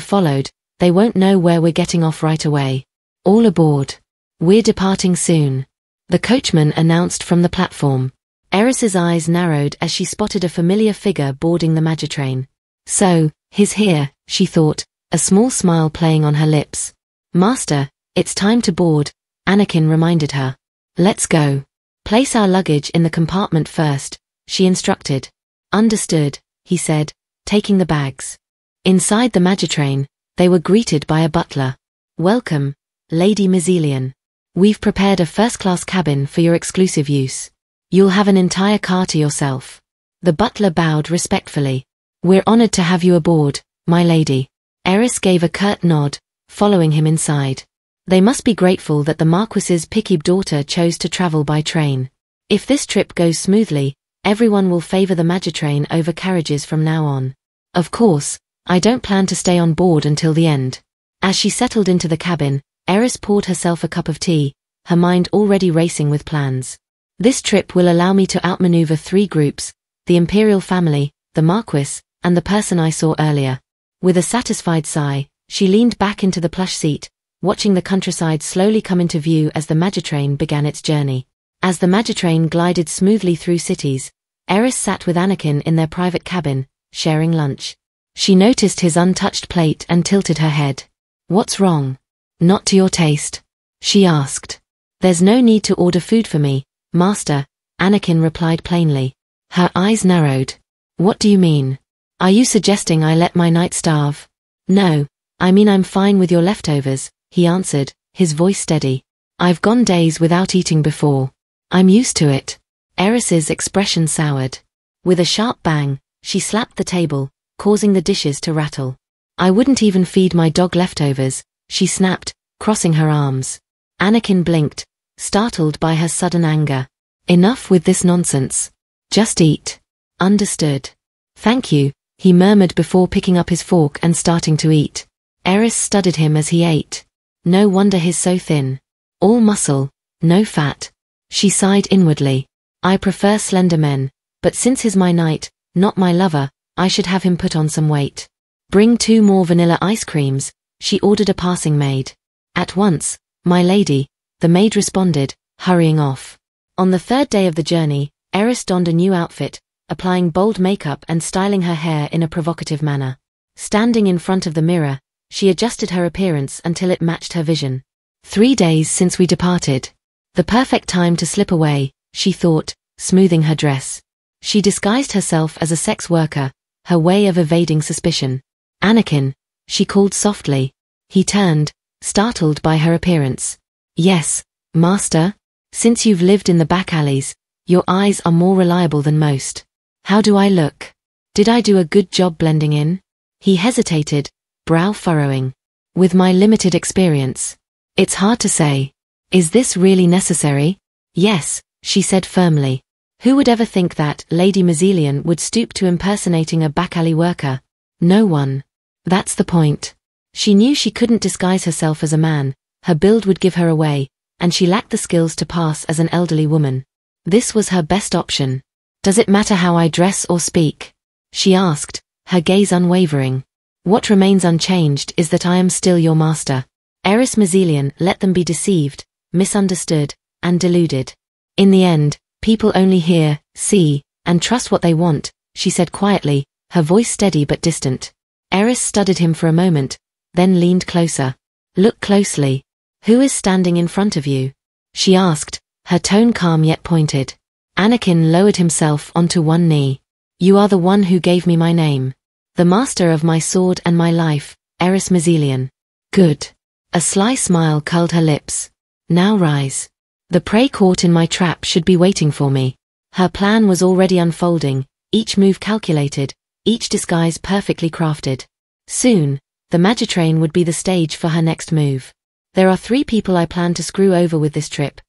followed, they won't know where we're getting off right away. All aboard. We're departing soon. The coachman announced from the platform. Eris's eyes narrowed as she spotted a familiar figure boarding the Magitrain. So, he's here, she thought, a small smile playing on her lips. Master, it's time to board, Anakin reminded her. Let's go. Place our luggage in the compartment first, she instructed. Understood, he said, taking the bags. Inside the Magitrain, they were greeted by a butler. Welcome, Lady Mizelian. We've prepared a first-class cabin for your exclusive use. You'll have an entire car to yourself. The butler bowed respectfully. We're honored to have you aboard, my lady. Eris gave a curt nod, following him inside. They must be grateful that the Marquis's picky daughter chose to travel by train. If this trip goes smoothly, everyone will favor the Magitrain over carriages from now on. Of course, I don't plan to stay on board until the end. As she settled into the cabin, Eris poured herself a cup of tea, her mind already racing with plans. This trip will allow me to outmaneuver 3 groups, the Imperial family, the Marquis, and the person I saw earlier. With a satisfied sigh, she leaned back into the plush seat, watching the countryside slowly come into view as the Magitrain began its journey. As the Magitrain glided smoothly through cities, Eris sat with Anakin in their private cabin, sharing lunch. She noticed his untouched plate and tilted her head. What's wrong? Not to your taste? She asked. There's no need to order food for me, Master, Anakin replied plainly. Her eyes narrowed. What do you mean? Are you suggesting I let my knight starve? No, I mean I'm fine with your leftovers, he answered, his voice steady. I've gone days without eating before. I'm used to it. Eris's expression soured. With a sharp bang, she slapped the table, causing the dishes to rattle. I wouldn't even feed my dog leftovers, she snapped, crossing her arms. Anakin blinked, startled by her sudden anger. Enough with this nonsense. Just eat. Understood. Thank you, he murmured before picking up his fork and starting to eat. Eris studied him as he ate. No wonder he's so thin. All muscle, no fat. She sighed inwardly. I prefer slender men, but since he's my knight, not my lover, I should have him put on some weight. Bring 2 more vanilla ice creams, she ordered a passing maid. At once, my lady, the maid responded, hurrying off. On the 3rd day of the journey, Eris donned a new outfit, applying bold makeup and styling her hair in a provocative manner. Standing in front of the mirror, she adjusted her appearance until it matched her vision. 3 days since we departed. The perfect time to slip away, she thought, smoothing her dress. She disguised herself as a sex worker, her way of evading suspicion. Anakin, she called softly. He turned, startled by her appearance. Yes, Master? Since you've lived in the back alleys, your eyes are more reliable than most. How do I look? Did I do a good job blending in? He hesitated, brow furrowing. With my limited experience. It's hard to say. Is this really necessary? Yes, she said firmly. Who would ever think that Lady Mazzelian would stoop to impersonating a back alley worker? No one. That's the point. She knew she couldn't disguise herself as a man, her build would give her away, and she lacked the skills to pass as an elderly woman. This was her best option. Does it matter how I dress or speak? She asked, her gaze unwavering. What remains unchanged is that I am still your master. Eris Mazzelian let them be deceived, misunderstood, and deluded. In the end, people only hear, see, and trust what they want, she said quietly, her voice steady but distant. Eris studied him for a moment, then leaned closer. Look closely. Who is standing in front of you? She asked, her tone calm yet pointed. Anakin lowered himself onto one knee. You are the one who gave me my name. The master of my sword and my life, Eris Mazzelian. Good. A sly smile curled her lips. Now rise. The prey caught in my trap should be waiting for me. Her plan was already unfolding, each move calculated, each disguise perfectly crafted. Soon, the Magitrain would be the stage for her next move. There are 3 people I plan to screw over with this trip.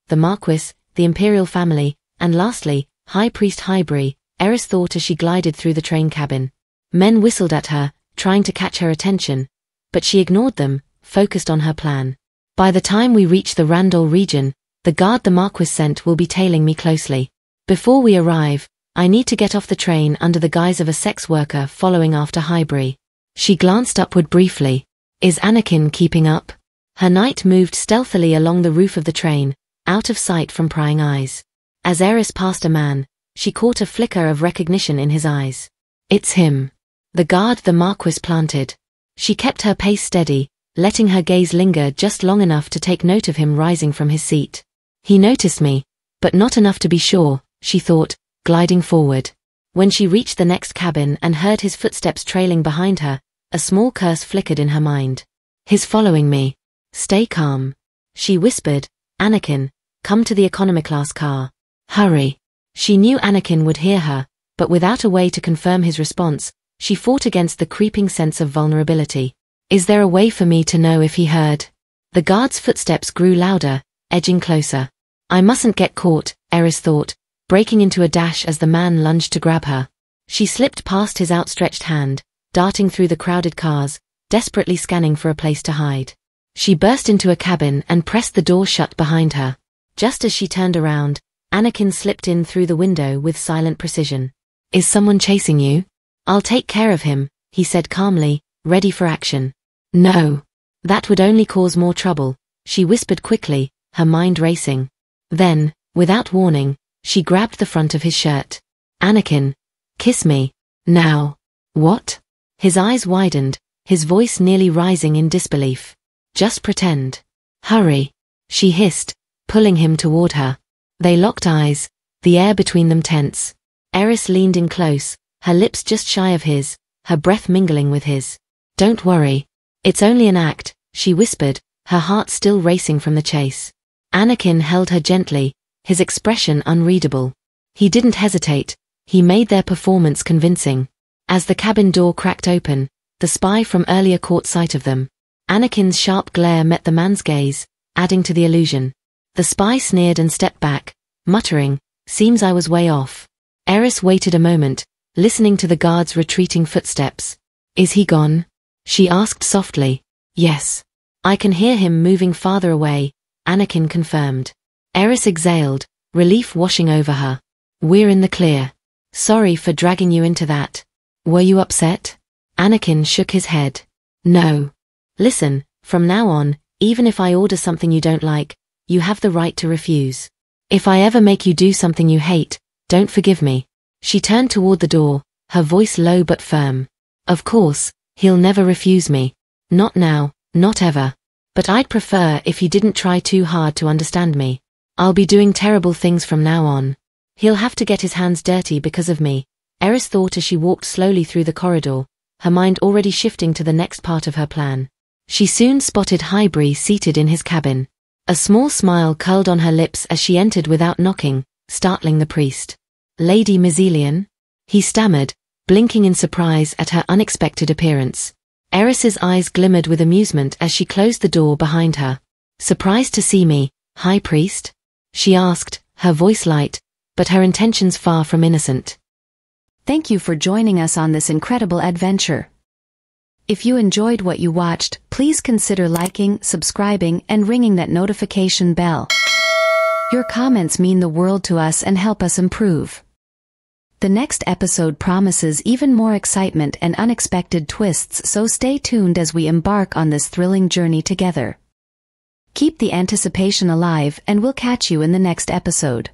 The Marquis, the Imperial family, and lastly, High Priest Hybri, Eris thought as she glided through the train cabin. Men whistled at her, trying to catch her attention, but she ignored them, focused on her plan. By the time we reach the Randall region, the guard the Marquis sent will be tailing me closely. Before we arrive, I need to get off the train under the guise of a sex worker following after Hybri. She glanced upward briefly. Is Anakin keeping up? Her knight moved stealthily along the roof of the train, out of sight from prying eyes. As Eris passed a man, she caught a flicker of recognition in his eyes. It's him. The guard the Marquis planted. She kept her pace steady, letting her gaze linger just long enough to take note of him rising from his seat. He noticed me, but not enough to be sure, she thought, gliding forward. When she reached the next cabin and heard his footsteps trailing behind her, a small curse flickered in her mind. He's following me. Stay calm. She whispered, Anakin, come to the economy class car. Hurry. She knew Anakin would hear her, but without a way to confirm his response, she fought against the creeping sense of vulnerability. Is there a way for me to know if he heard? The guard's footsteps grew louder, edging closer. I mustn't get caught, Eris thought, breaking into a dash as the man lunged to grab her. She slipped past his outstretched hand, darting through the crowded cars, desperately scanning for a place to hide. She burst into a cabin and pressed the door shut behind her. Just as she turned around, Anakin slipped in through the window with silent precision. Is someone chasing you? I'll take care of him, he said calmly, ready for action. No. That would only cause more trouble, she whispered quickly, her mind racing. Then, without warning, she grabbed the front of his shirt. Anakin, kiss me. Now. What? His eyes widened, his voice nearly rising in disbelief. Just pretend. Hurry. She hissed, pulling him toward her. They locked eyes, the air between them tense. Eris leaned in close, her lips just shy of his, her breath mingling with his. Don't worry. It's only an act, she whispered, her heart still racing from the chase. Anakin held her gently, his expression unreadable. He didn't hesitate, he made their performance convincing. As the cabin door cracked open, the spy from earlier caught sight of them. Anakin's sharp glare met the man's gaze, adding to the illusion. The spy sneered and stepped back, muttering, seems I was way off. Eris waited a moment, listening to the guard's retreating footsteps. Is he gone? She asked softly. Yes. I can hear him moving farther away, Anakin confirmed. Eris exhaled, relief washing over her. We're in the clear. Sorry for dragging you into that. Were you upset? Anakin shook his head. No. Listen, from now on, even if I order something you don't like, you have the right to refuse. If I ever make you do something you hate, don't forgive me. She turned toward the door, her voice low but firm. Of course, he'll never refuse me. Not now, not ever. But I'd prefer if he didn't try too hard to understand me. I'll be doing terrible things from now on. He'll have to get his hands dirty because of me, Eris thought as she walked slowly through the corridor, her mind already shifting to the next part of her plan. She soon spotted Hybri seated in his cabin. A small smile curled on her lips as she entered without knocking, startling the priest. Lady Mazzelian? He stammered, blinking in surprise at her unexpected appearance. Eris's eyes glimmered with amusement as she closed the door behind her. Surprised to see me, High Priest? She asked, her voice light, but her intentions far from innocent. Thank you for joining us on this incredible adventure. If you enjoyed what you watched, please consider liking, subscribing, and ringing that notification bell. Your comments mean the world to us and help us improve. The next episode promises even more excitement and unexpected twists, so stay tuned as we embark on this thrilling journey together. Keep the anticipation alive, and we'll catch you in the next episode.